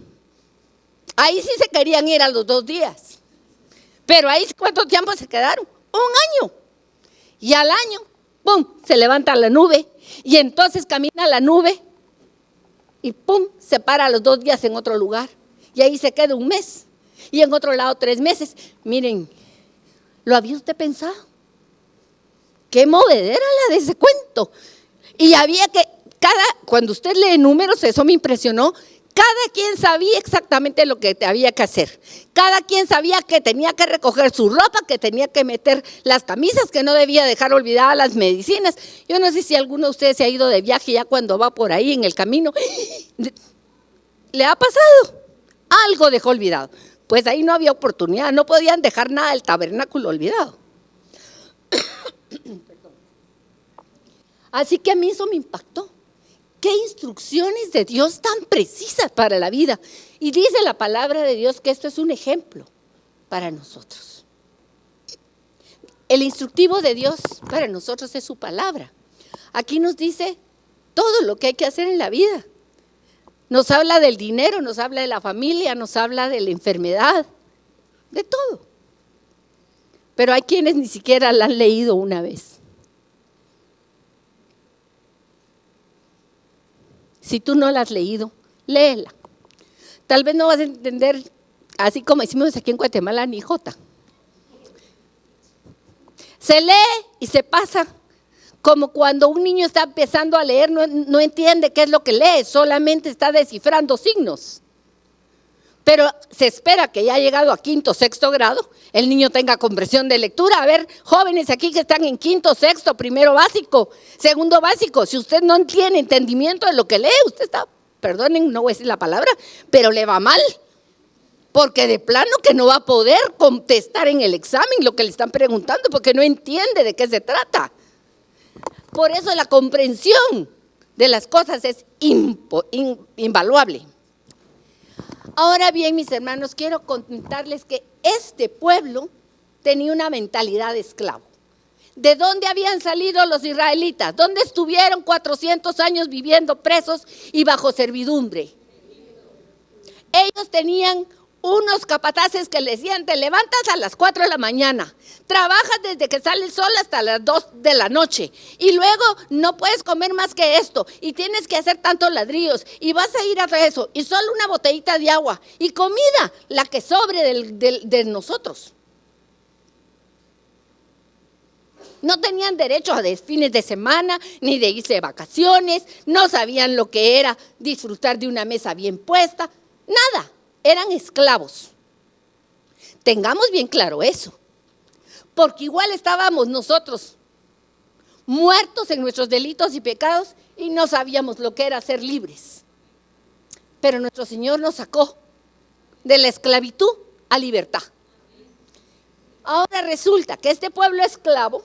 Ahí sí se querían ir a los 2 días. Pero ahí ¿cuánto tiempo se quedaron? 1 año. Y al año, ¡pum!, se levanta la nube. Y entonces camina la nube y ¡pum!, se para a los 2 días en otro lugar. Y ahí se queda 1 mes. Y en otro lado 3 meses. Miren, ¿lo había usted pensado? Qué movedera la de ese cuento. Y había que, cuando usted lee números, eso me impresionó, cada quien sabía exactamente lo que había que hacer. Cada quien sabía que tenía que recoger su ropa, que tenía que meter las camisas, que no debía dejar olvidadas las medicinas. Yo no sé si alguno de ustedes se ha ido de viaje ya cuando va por ahí en el camino. ¿Le ha pasado? Algo dejó olvidado. Pues ahí no había oportunidad, no podían dejar nada del tabernáculo olvidado. Así que a mí eso me impactó. Qué instrucciones de Dios tan precisas para la vida. Y dice la palabra de Dios que esto es un ejemplo para nosotros. El instructivo de Dios para nosotros es su palabra. Aquí nos dice todo lo que hay que hacer en la vida. Nos habla del dinero, nos habla de la familia, nos habla de la enfermedad, de todo. Pero hay quienes ni siquiera la han leído una vez. Si tú no la has leído, léela. Tal vez no vas a entender, así como decimos aquí en Guatemala, ni jota. Se lee y se pasa, como cuando un niño está empezando a leer, no entiende qué es lo que lee, solamente está descifrando signos. Pero se espera que ya ha llegado a 5º, 6º grado, el niño tenga comprensión de lectura. A ver, jóvenes aquí que están en 5º, 6º, primero básico, segundo básico, si usted no tiene entendimiento de lo que lee, usted está, perdonen, no voy a decir la palabra, pero le va mal. Porque de plano que no va a poder contestar en el examen lo que le están preguntando, porque no entiende de qué se trata. Por eso la comprensión de las cosas es invaluable. Ahora bien, mis hermanos, quiero contarles que este pueblo tenía una mentalidad de esclavo. ¿De dónde habían salido los israelitas? ¿Dónde estuvieron 400 años viviendo presos y bajo servidumbre? Ellos tenían unos capataces que le decían: te levantas a las 4 de la mañana, trabajas desde que sale el sol hasta las 2 de la noche, y luego no puedes comer más que esto, y tienes que hacer tantos ladrillos, y vas a ir a eso, y solo una botellita de agua, y comida, la que sobre de nosotros. No tenían derecho a fines de semana, ni de irse de vacaciones, no sabían lo que era disfrutar de una mesa bien puesta, nada, eran esclavos. Tengamos bien claro eso, porque igual estábamos nosotros muertos en nuestros delitos y pecados y no sabíamos lo que era ser libres. Pero nuestro Señor nos sacó de la esclavitud a libertad. Ahora resulta que este pueblo esclavo,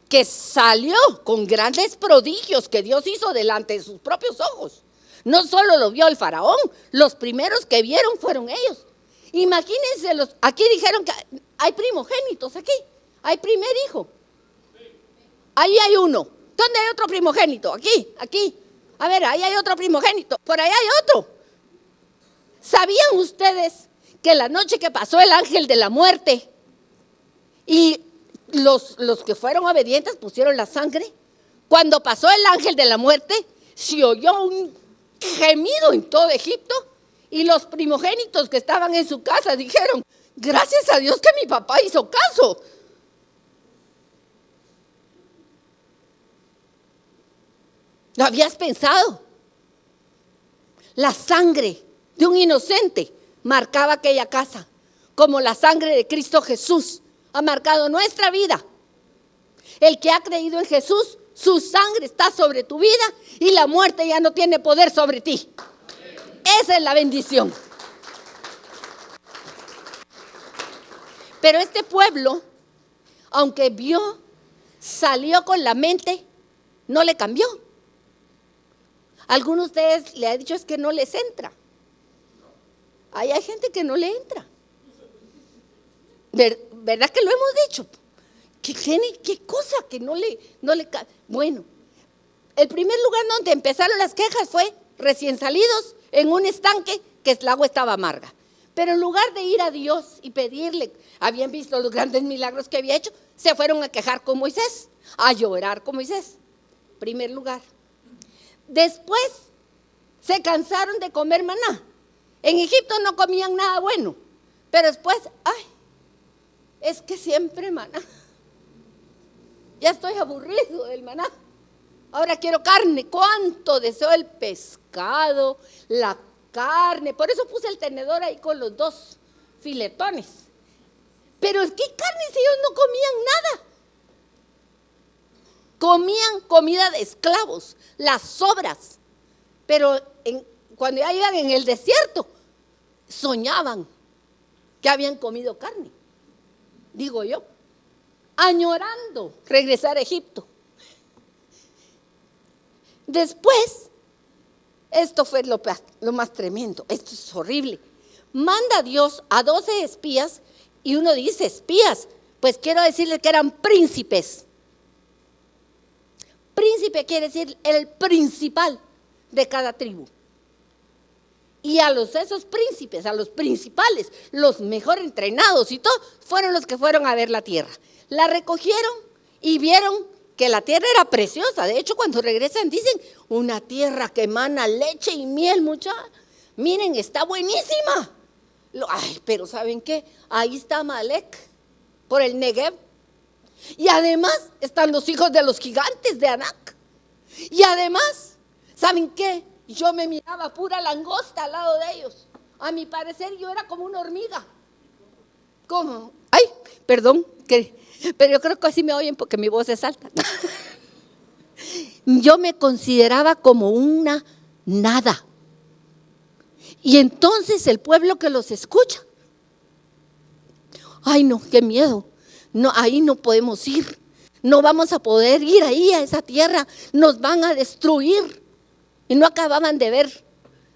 que salió con grandes prodigios que Dios hizo delante de sus propios ojos, no solo lo vio el faraón, los primeros que vieron fueron ellos. Imagínense, aquí dijeron que hay primogénitos, aquí hay primer hijo. Ahí hay uno. ¿Dónde hay otro primogénito? Aquí. A ver, ahí hay otro primogénito. Por ahí hay otro. ¿Sabían ustedes que la noche que pasó el ángel de la muerte y los que fueron obedientes pusieron la sangre? Cuando pasó el ángel de la muerte, se oyó un gemido en todo Egipto y los primogénitos que estaban en su casa dijeron: gracias a Dios que mi papá hizo caso. ¿Lo habías pensado? La sangre de un inocente marcaba aquella casa, como la sangre de Cristo Jesús ha marcado nuestra vida. El que ha creído en Jesús, su sangre está sobre tu vida y la muerte ya no tiene poder sobre ti. Esa es la bendición. Pero este pueblo, aunque vio, salió con la mente, no le cambió. Algunos de ustedes le ha dicho es que no les entra. Ahí hay gente que no le entra. ¿Verdad que lo hemos dicho? ¿Qué cosa que no le bueno, el primer lugar donde empezaron las quejas fue recién salidos en un estanque que el agua estaba amarga. Pero en lugar de ir a Dios y pedirle, habían visto los grandes milagros que había hecho, se fueron a quejar con Moisés, a llorar con Moisés. Primer lugar. Después se cansaron de comer maná. En Egipto no comían nada bueno, pero después, es que siempre maná. Ya estoy aburrido del maná. Ahora quiero carne. ¿Cuánto deseo el pescado, la carne? Por eso puse el tenedor ahí con los 2 filetones. Pero ¿qué carne si ellos no comían nada? Comían comida de esclavos, las sobras. Pero cuando ya iban en el desierto, soñaban que habían comido carne. Digo yo, añorando regresar a Egipto. Después, esto fue lo más tremendo, esto es horrible. Manda Dios a 12 espías y uno dice espías, pues quiero decirles que eran príncipes. Príncipe quiere decir el principal de cada tribu. Y esos príncipes, a los principales, los mejor entrenados y todo, fueron los que fueron a ver la tierra. La recogieron y vieron que la tierra era preciosa. De hecho, cuando regresan dicen, una tierra que emana leche y miel, muchachos. Miren, está buenísima. Pero ¿saben qué? Ahí está Amalek, por el Negev. Y además están los hijos de los gigantes de Anak. Y además, ¿saben qué? Yo me miraba pura langosta al lado de ellos. A mi parecer yo era como una hormiga. ¿Cómo? Perdón, pero yo creo que así me oyen porque mi voz es alta. Yo me consideraba como una nada. Y entonces el pueblo que los escucha, no, qué miedo. No, ahí no podemos ir. No vamos a poder ir ahí a esa tierra. Nos van a destruir. Y no acababan de ver,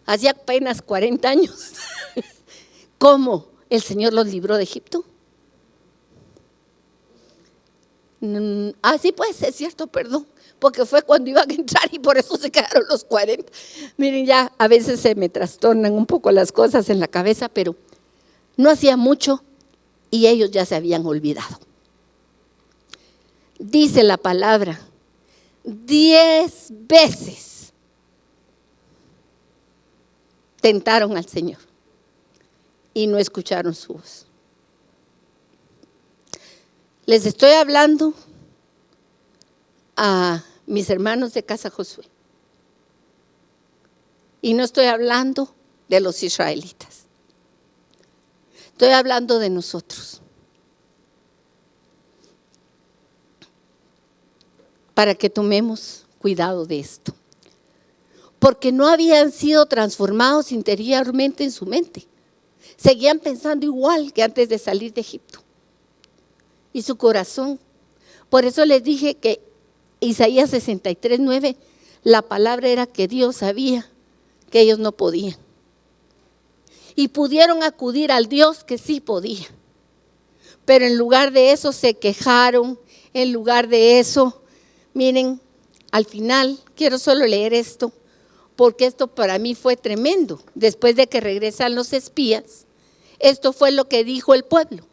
hacía apenas 40 años, cómo el Señor los libró de Egipto. Sí, pues, es cierto, perdón, porque fue cuando iban a entrar y por eso se quedaron los 40. Miren, ya a veces se me trastornan un poco las cosas en la cabeza, pero No hacía mucho y ellos ya se habían olvidado. Dice la palabra, 10 veces tentaron al Señor y no escucharon su voz. Les estoy hablando a mis hermanos de Casa Josué. Y no estoy hablando de los israelitas. Estoy hablando de nosotros. Para que tomemos cuidado de esto. Porque no habían sido transformados interiormente en su mente. Seguían pensando igual que antes de salir de Egipto. Y su corazón. Por eso les dije que Isaías 63:9, la palabra era que Dios sabía que ellos no podían. Y pudieron acudir al Dios que sí podía. Pero en lugar de eso se quejaron, en lugar de eso, miren, al final, quiero solo leer esto, porque esto para mí fue tremendo. Después de que regresan los espías, esto fue lo que dijo el pueblo.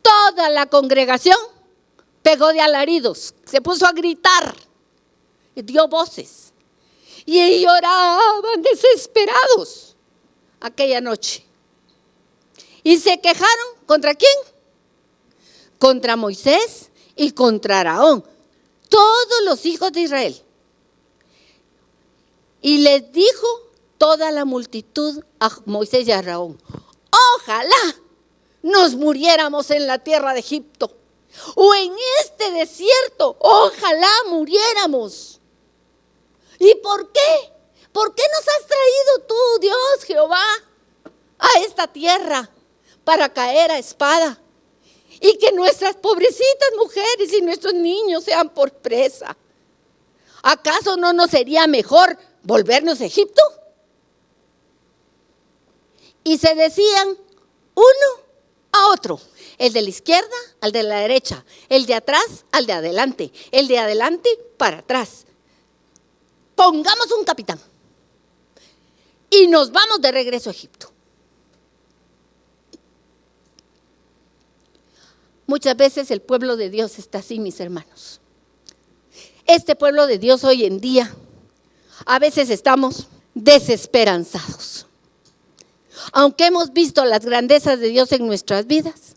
Toda la congregación pegó de alaridos, se puso a gritar, dio voces y lloraban desesperados aquella noche. Y se quejaron, ¿contra quién? Contra Moisés y contra Aarón, todos los hijos de Israel. Y les dijo toda la multitud a Moisés y a Aarón, ojalá nos muriéramos en la tierra de Egipto o en este desierto, ojalá muriéramos. ¿Y por qué? ¿Por qué nos has traído tú, Dios Jehová, a esta tierra para caer a espada? Y que nuestras pobrecitas mujeres y nuestros niños sean por presa. ¿Acaso no nos sería mejor volvernos a Egipto? Y se decían uno a otro, el de la izquierda al de la derecha, el de atrás al de adelante, el de adelante para atrás. Pongamos un capitán y nos vamos de regreso a Egipto. Muchas veces el pueblo de Dios está así, mis hermanos. Este pueblo de Dios hoy en día, a veces estamos desesperanzados. Aunque hemos visto las grandezas de Dios en nuestras vidas,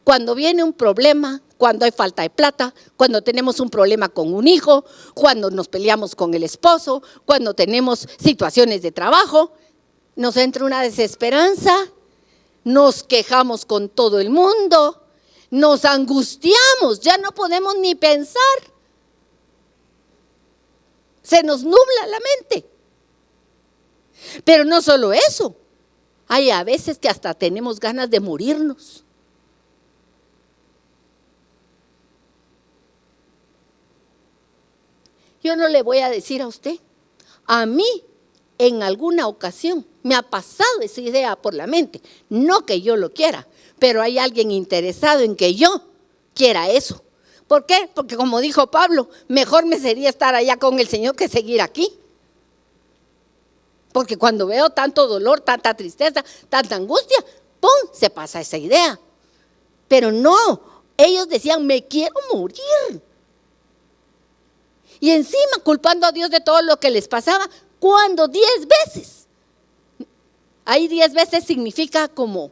cuando viene un problema, cuando hay falta de plata, cuando tenemos un problema con un hijo, cuando nos peleamos con el esposo, cuando tenemos situaciones de trabajo, nos entra una desesperanza, nos quejamos con todo el mundo, nos angustiamos, ya no podemos ni pensar. Se nos nubla la mente. Pero no solo eso, hay a veces que hasta tenemos ganas de morirnos. Yo no le voy a decir a usted, a mí en alguna ocasión me ha pasado esa idea por la mente, no que yo lo quiera, pero hay alguien interesado en que yo quiera eso. ¿Por qué? Porque como dijo Pablo, mejor me sería estar allá con el Señor que seguir aquí. Porque cuando veo tanto dolor, tanta tristeza, tanta angustia, ¡pum!, se pasa esa idea. Pero no, ellos decían, me quiero morir. Y encima culpando a Dios de todo lo que les pasaba, cuando 10 veces. Ahí 10 veces significa como,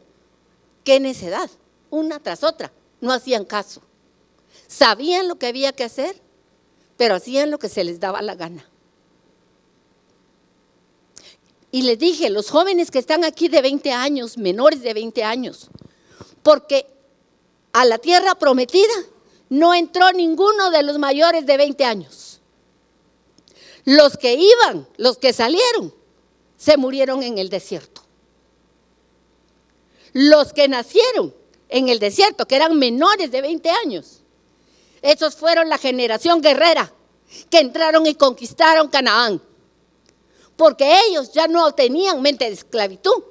qué necedad, una tras otra, no hacían caso. Sabían lo que había que hacer, pero hacían lo que se les daba la gana. Y les dije, los jóvenes que están aquí de 20 años, menores de 20 años, porque a la tierra prometida no entró ninguno de los mayores de 20 años. Los que iban, los que salieron, se murieron en el desierto. Los que nacieron en el desierto, que eran menores de 20 años, esos fueron la generación guerrera que entraron y conquistaron Canaán. Porque ellos ya no tenían mente de esclavitud.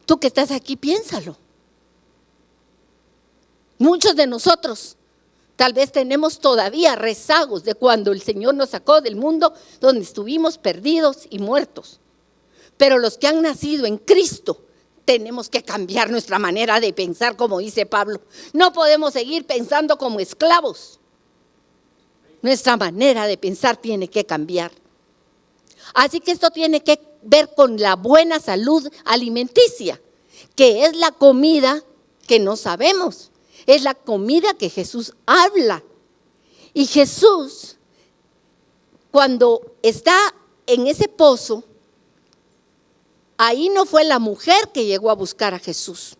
Tú que estás aquí, piénsalo. Muchos de nosotros Tal vez tenemos todavía rezagos de cuando el Señor nos sacó del mundo donde estuvimos perdidos y muertos. Pero los que han nacido en Cristo, tenemos que cambiar nuestra manera de pensar, como dice Pablo. No podemos seguir pensando como esclavos. Nuestra manera de pensar tiene que cambiar. Así que esto tiene que ver con la buena salud alimenticia, que es la comida que no sabemos. Es la comida que Jesús habla. Y Jesús, cuando está en ese pozo, ahí no fue la mujer que llegó a buscar a Jesús.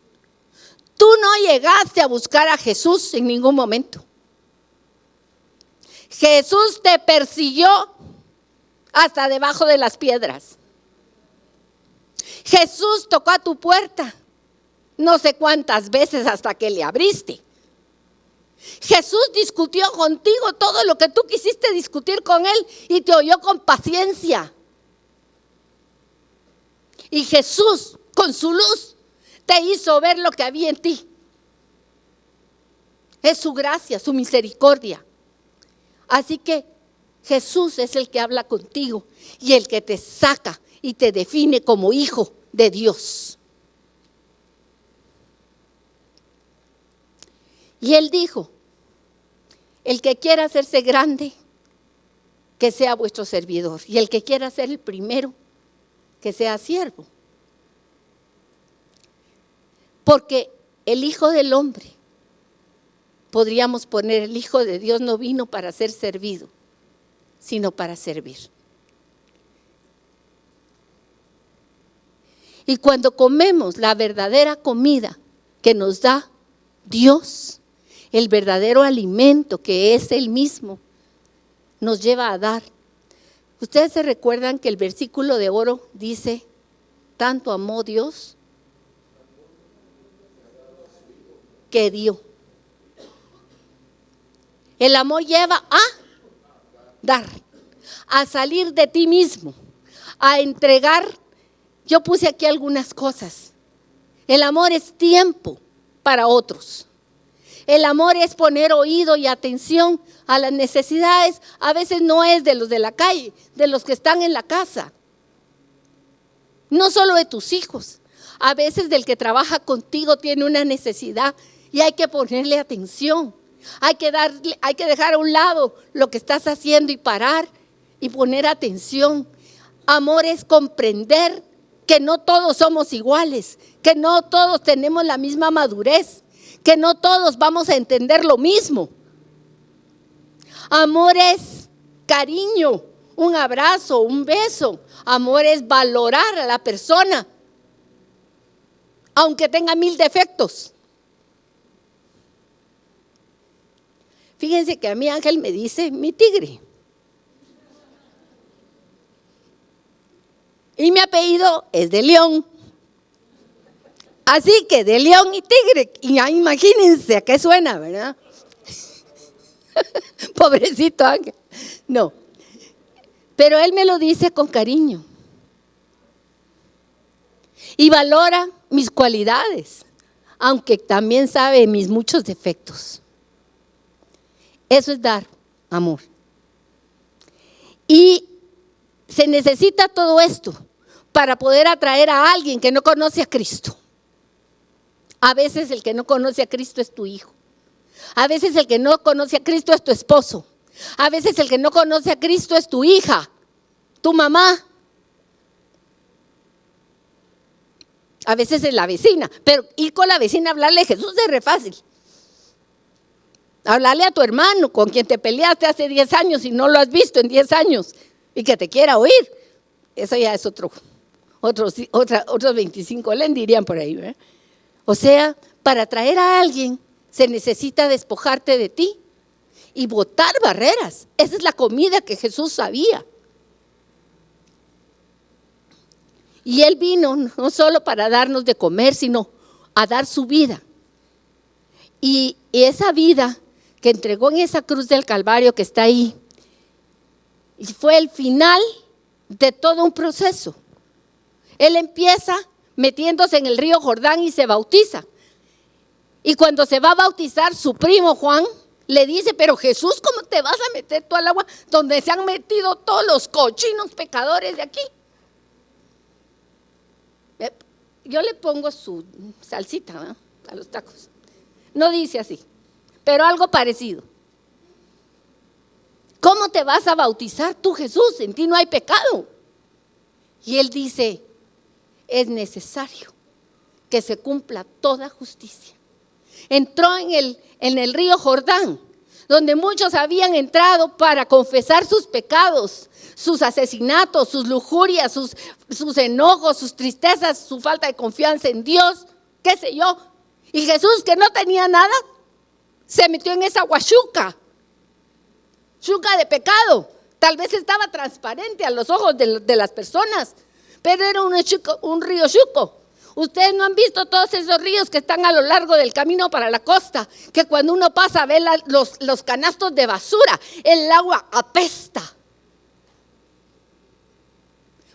Tú no llegaste a buscar a Jesús en ningún momento. Jesús te persiguió hasta debajo de las piedras. Jesús tocó a tu puerta no sé cuántas veces hasta que le abriste. Jesús discutió contigo todo lo que tú quisiste discutir con Él y te oyó con paciencia. Y Jesús, con su luz, te hizo ver lo que había en ti. Es su gracia, su misericordia. Así que Jesús es el que habla contigo y el que te saca y te define como hijo de Dios. Y Él dijo, el que quiera hacerse grande, que sea vuestro servidor. Y el que quiera ser el primero, que sea siervo. Porque el Hijo del Hombre, podríamos poner, el Hijo de Dios no vino para ser servido, sino para servir. Y cuando comemos la verdadera comida que nos da Dios, el verdadero alimento que es Él mismo, nos lleva a dar. Ustedes se recuerdan que el versículo de oro dice, tanto amó Dios que dio. El amor lleva a dar, a salir de ti mismo, a entregar. Yo puse aquí algunas cosas. El amor es tiempo para otros. El amor es poner oído y atención a las necesidades. A veces no es de los de la calle, de los que están en la casa. No solo de tus hijos. A veces del que trabaja contigo tiene una necesidad y hay que ponerle atención. Hay que dejar a un lado lo que estás haciendo y parar y poner atención. Amor es comprender que no todos somos iguales, que no todos tenemos la misma madurez, que no todos vamos a entender lo mismo. Amor es cariño, un abrazo, un beso. Amor es valorar a la persona, aunque tenga 1000 defectos. Fíjense que a mí Ángel me dice mi tigre. Y mi apellido es de León. Así que de león y tigre, y ya imagínense a qué suena, ¿verdad? Pobrecito Ángel. No, pero él me lo dice con cariño. Y valora mis cualidades, aunque también sabe mis muchos defectos. Eso es dar amor. Y se necesita todo esto para poder atraer a alguien que no conoce a Cristo. A veces el que no conoce a Cristo es tu hijo. A veces el que no conoce a Cristo es tu esposo. A veces el que no conoce a Cristo es tu hija, tu mamá. A veces es la vecina, pero ir con la vecina a hablarle de Jesús es re fácil. Hablarle a tu hermano con quien te peleaste hace 10 años y no lo has visto en 10 años y que te quiera oír. Eso ya es otros 25 len dirían por ahí, ¿verdad? O sea, para atraer a alguien se necesita despojarte de ti y botar barreras. Esa es la comida que Jesús sabía. Y Él vino no solo para darnos de comer, sino a dar su vida. Y esa vida que entregó en esa cruz del Calvario que está ahí, y fue el final de todo un proceso. Él empieza metiéndose en el río Jordán y se bautiza. Y cuando se va a bautizar, su primo Juan Le dice, pero Jesús, ¿cómo te vas a meter tú al agua donde se han metido todos los cochinos pecadores de aquí? Yo le pongo su salsita, ¿no?, a los tacos. No dice así, pero algo parecido. ¿Cómo te vas a bautizar tú, Jesús? En ti no hay pecado. Y él dice, es necesario que se cumpla toda justicia. Entró en el río Jordán, donde muchos habían entrado para confesar sus pecados, sus asesinatos, sus lujurias, sus enojos, sus tristezas, su falta de confianza en Dios, qué sé yo. Y Jesús, que no tenía nada, se metió en esa huachuca de pecado. Tal vez estaba transparente a los ojos de las personas, pero era un río chuco. Ustedes no han visto todos esos ríos que están a lo largo del camino para la costa, que cuando uno pasa ve los canastos de basura, el agua apesta.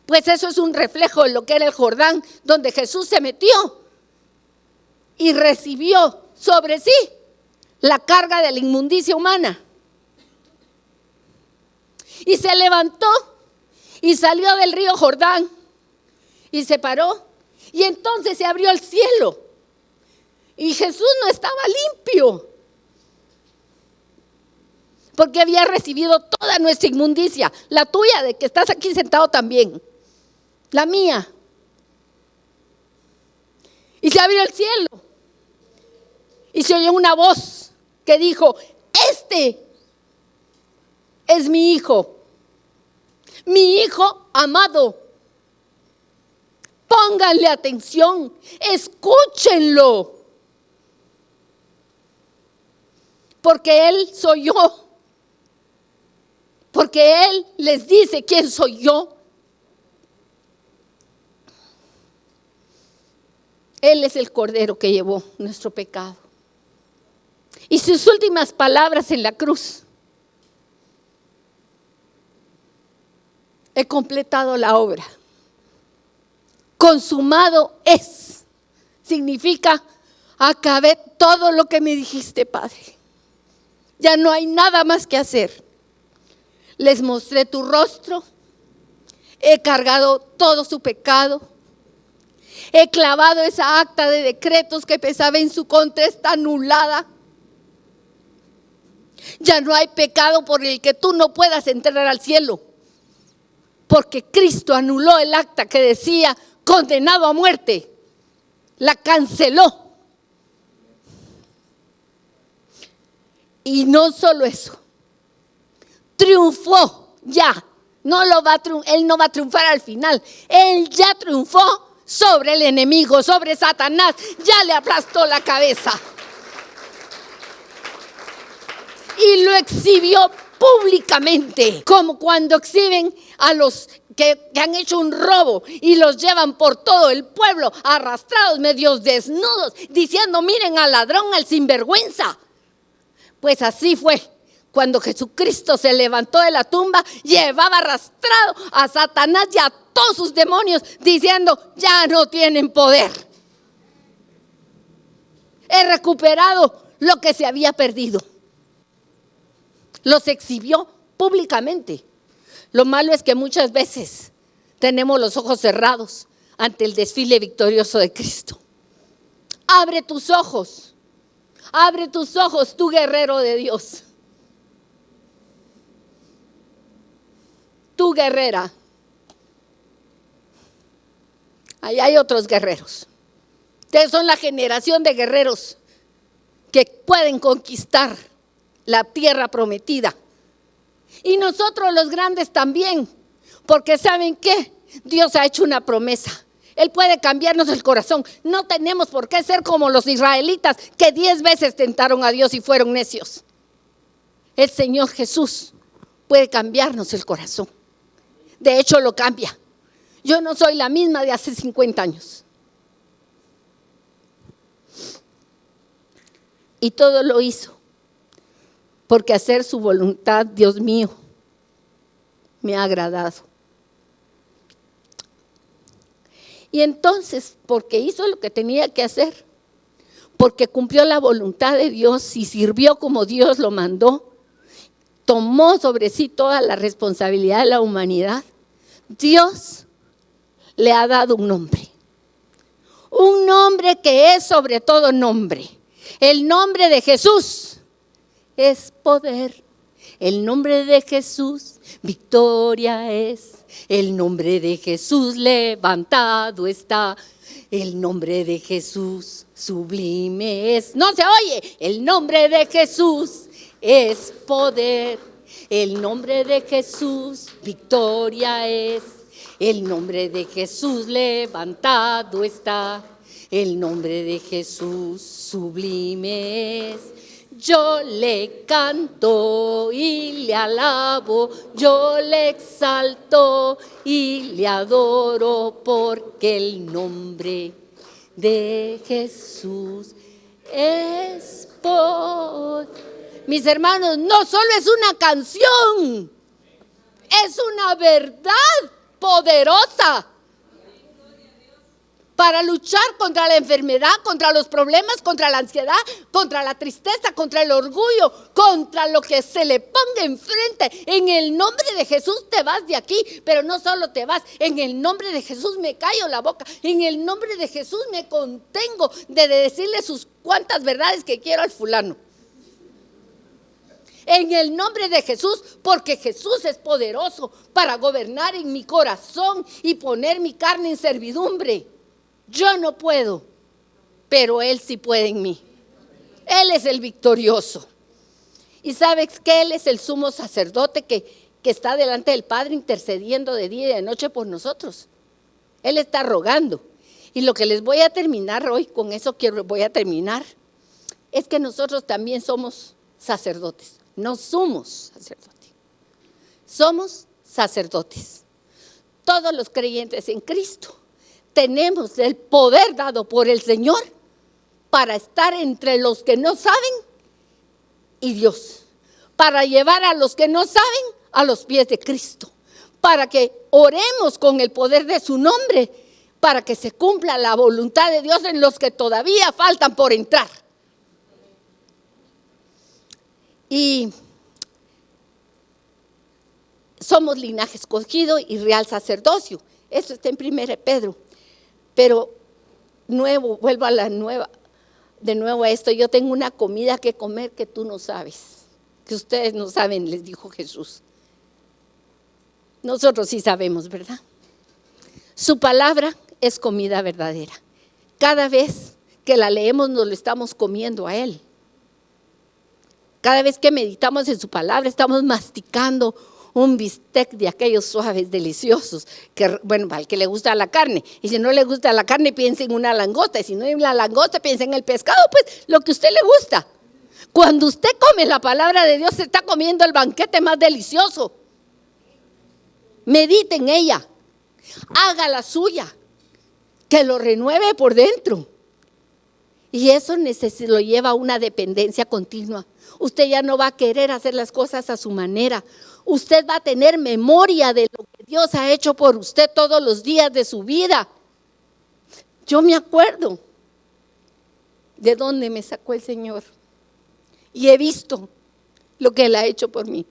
Pues eso es un reflejo de lo que era el Jordán, donde Jesús se metió y recibió sobre sí la carga de la inmundicia humana. Y se levantó y salió del río Jordán y se paró. Y entonces se abrió el cielo. Y Jesús no estaba limpio, porque había recibido toda nuestra inmundicia. La tuya, de que estás aquí sentado también. La mía. Y se abrió el cielo. Y se oyó una voz que dijo, este es mi hijo amado. Pónganle atención, escúchenlo, porque Él soy yo, porque Él les dice quién soy yo. Él es el Cordero que llevó nuestro pecado. Y sus últimas palabras en la cruz: he completado la obra. Consumado es. Significa, acabé todo lo que me dijiste, Padre. Ya no hay nada más que hacer. Les mostré tu rostro. He cargado todo su pecado. He clavado esa acta de decretos que pesaba en su contra, está anulada. Ya no hay pecado por el que tú no puedas entrar al cielo, porque Cristo anuló el acta que decía condenado a muerte. La canceló. Y no solo eso, triunfó ya. Él no va a triunfar al final. Él ya triunfó sobre el enemigo, sobre Satanás. Ya le aplastó la cabeza. Y lo exhibió públicamente, como cuando exhiben a los que han hecho un robo y los llevan por todo el pueblo arrastrados, medios desnudos, diciendo, miren al ladrón, al sinvergüenza. Pues así fue cuando Jesucristo se levantó de la tumba, llevaba arrastrado a Satanás y a todos sus demonios, diciendo, ya no tienen poder. He recuperado lo que se había perdido. Los exhibió públicamente. Lo malo es que muchas veces tenemos los ojos cerrados ante el desfile victorioso de Cristo. Abre tus ojos, tú guerrero de Dios, tú guerrera. Ahí hay otros guerreros. Ustedes son la generación de guerreros que pueden conquistar la tierra prometida. Y nosotros los grandes también, porque ¿saben qué? Dios ha hecho una promesa. Él puede cambiarnos el corazón. No tenemos por qué ser como los israelitas que 10 veces tentaron a Dios y fueron necios. El Señor Jesús puede cambiarnos el corazón. De hecho lo cambia. Yo no soy la misma de hace 50 años. Y todo lo hizo porque hacer su voluntad, Dios mío, me ha agradado. Y entonces, porque hizo lo que tenía que hacer, porque cumplió la voluntad de Dios y sirvió como Dios lo mandó, tomó sobre sí toda la responsabilidad de la humanidad, Dios le ha dado un nombre que es sobre todo nombre. El nombre de Jesús es poder. El nombre de Jesús, victoria es. El nombre de Jesús, levantado está. El nombre de Jesús, sublime es. No se oye. El nombre de Jesús es poder. El nombre de Jesús, victoria es. El nombre de Jesús, levantado está. El nombre de Jesús, sublime es. Yo le canto y le alabo, yo le exalto y le adoro, porque el nombre de Jesús es poder. Mis hermanos, no solo es una canción, es una verdad poderosa para luchar contra la enfermedad, contra los problemas, contra la ansiedad, contra la tristeza, contra el orgullo, contra lo que se le ponga enfrente. En el nombre de Jesús te vas de aquí, pero no solo te vas, en el nombre de Jesús me callo la boca, en el nombre de Jesús me contengo de decirle sus cuantas verdades que quiero al fulano. En el nombre de Jesús, porque Jesús es poderoso para gobernar en mi corazón y poner mi carne en servidumbre. Yo no puedo, pero Él sí puede en mí. Él es el victorioso. Y sabes que Él es el sumo sacerdote que está delante del Padre intercediendo de día y de noche por nosotros. Él está rogando. Y lo que les voy a terminar hoy, con eso voy a terminar, es que nosotros también somos sacerdotes. No somos sacerdotes, somos sacerdotes. Todos los creyentes en Cristo tenemos el poder dado por el Señor para estar entre los que no saben y Dios, para llevar a los que no saben a los pies de Cristo, para que oremos con el poder de su nombre, para que se cumpla la voluntad de Dios en los que todavía faltan por entrar. Y somos linaje escogido y real sacerdocio. Eso está en 1 Pedro. Pero vuelvo a de nuevo a esto. Yo tengo una comida que comer que tú no sabes, que ustedes no saben, les dijo Jesús. Nosotros sí sabemos, ¿verdad? Su palabra es comida verdadera. Cada vez que la leemos nos lo estamos comiendo a Él. Cada vez que meditamos en su palabra estamos masticando un bistec de aquellos suaves, deliciosos, que bueno, al que le gusta la carne, y si no le gusta la carne piensa en una langosta, y si no en la langosta piensa en el pescado, pues lo que a usted le gusta. Cuando usted come la palabra de Dios se está comiendo el banquete más delicioso. Medite en ella, haga la suya, que lo renueve por dentro. Y eso lo lleva a una dependencia continua. Usted ya no va a querer hacer las cosas a su manera. Usted va a tener memoria de lo que Dios ha hecho por usted todos los días de su vida. Yo me acuerdo de dónde me sacó el Señor y he visto lo que Él ha hecho por mí.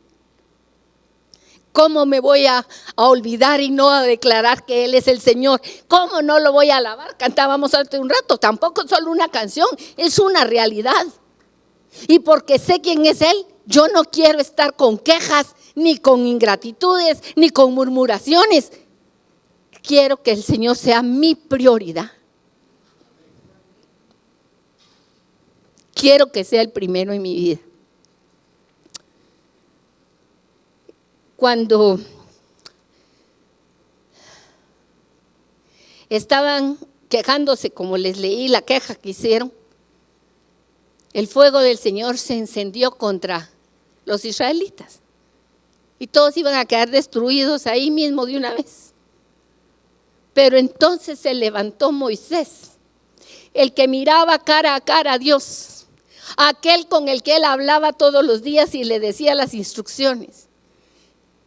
¿Cómo me voy a olvidar y no a declarar que Él es el Señor? ¿Cómo no lo voy a alabar? Cantábamos hace un rato, tampoco es solo una canción, es una realidad. Y porque sé quién es Él, yo no quiero estar con quejas, ni con ingratitudes, ni con murmuraciones. Quiero que el Señor sea mi prioridad. Quiero que sea el primero en mi vida. Cuando estaban quejándose, como les leí la queja que hicieron, el fuego del Señor se encendió contra los israelitas y todos iban a quedar destruidos ahí mismo de una vez. Pero entonces se levantó Moisés, el que miraba cara a cara a Dios, aquel con el que él hablaba todos los días y le decía las instrucciones.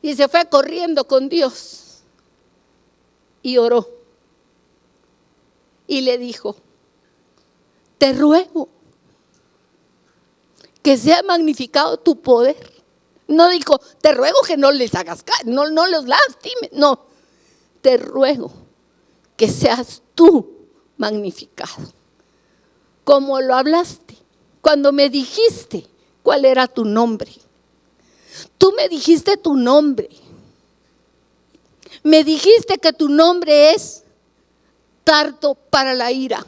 Y se fue corriendo con Dios y oró. Y le dijo: te ruego que sea magnificado tu poder. No digo, te ruego que no les hagas caso, no los lastimes. No, te ruego que seas tú magnificado. Como lo hablaste, cuando me dijiste cuál era tu nombre. Tú me dijiste tu nombre. Me dijiste que tu nombre es tardo para la ira.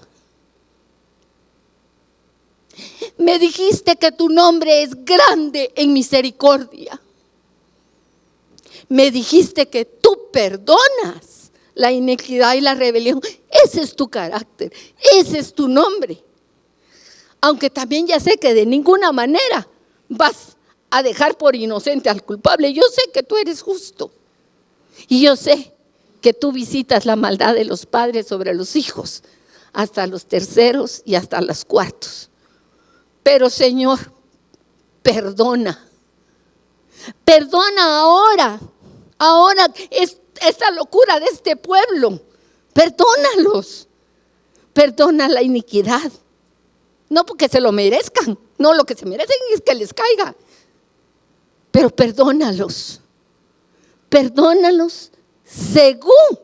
Me dijiste que tu nombre es grande en misericordia. Me dijiste que tú perdonas la iniquidad y la rebelión. Ese es tu carácter, ese es tu nombre. Aunque también ya sé que de ninguna manera vas a dejar por inocente al culpable. Yo sé que tú eres justo. Y yo sé que tú visitas la maldad de los padres sobre los hijos, hasta los terceros y hasta los cuartos. Pero Señor, perdona. Perdona ahora esta locura de este pueblo. Perdónalos. Perdona la iniquidad. No porque se lo merezcan, no, lo que se merecen es que les caiga. Pero perdónalos. Perdónalos según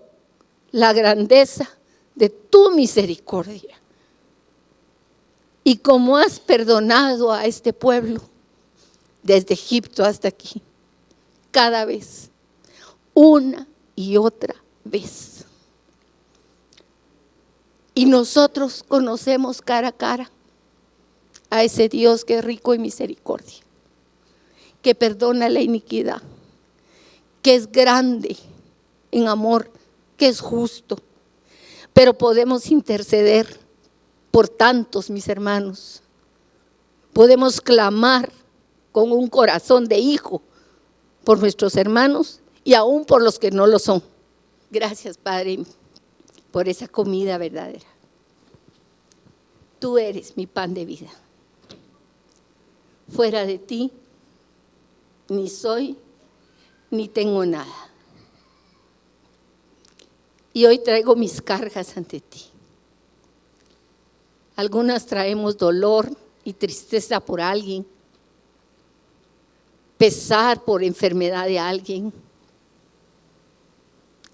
la grandeza de tu misericordia. Y como has perdonado a este pueblo desde Egipto hasta aquí, cada vez, una y otra vez. Y nosotros conocemos cara a cara a ese Dios que es rico en misericordia, que perdona la iniquidad, que es grande en amor, que es justo. Pero podemos interceder por tantos, mis hermanos. Podemos clamar con un corazón de hijo por nuestros hermanos y aún por los que no lo son. Gracias, Padre, por esa comida verdadera. Tú eres mi pan de vida. Fuera de ti, ni soy, ni tengo nada. Y hoy traigo mis cargas ante ti. Algunas traemos dolor y tristeza por alguien, pesar por enfermedad de alguien.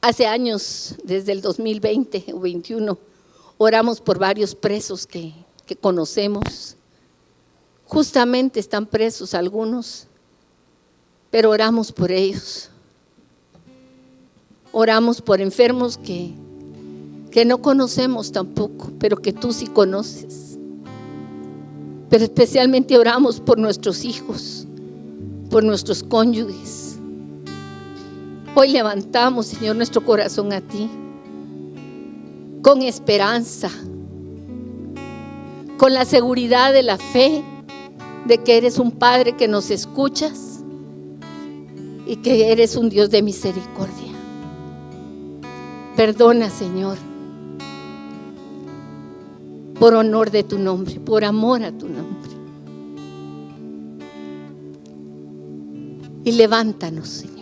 Hace años, desde el 2020 o 21, oramos por varios presos que conocemos. Justamente están presos algunos, pero oramos por ellos. Oramos por enfermos que no conocemos tampoco, pero que tú sí conoces. Pero especialmente oramos por nuestros hijos, por nuestros cónyuges. Hoy levantamos, Señor, nuestro corazón a ti, con esperanza, con la seguridad de la fe, de que eres un Padre que nos escuchas y que eres un Dios de misericordia. Perdona, Señor, por honor de tu nombre, por amor a tu nombre. Y levántanos, Señor.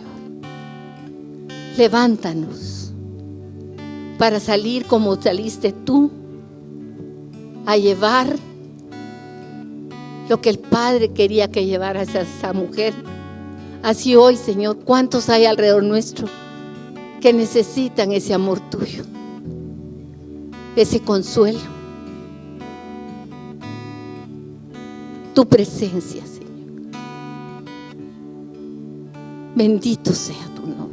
Levántanos para salir como saliste tú, a llevar lo que el Padre quería que llevaras a esa mujer. Así hoy, Señor, ¿cuántos hay alrededor nuestro que necesitan ese amor tuyo, ese consuelo, tu presencia, Señor? Bendito sea tu nombre.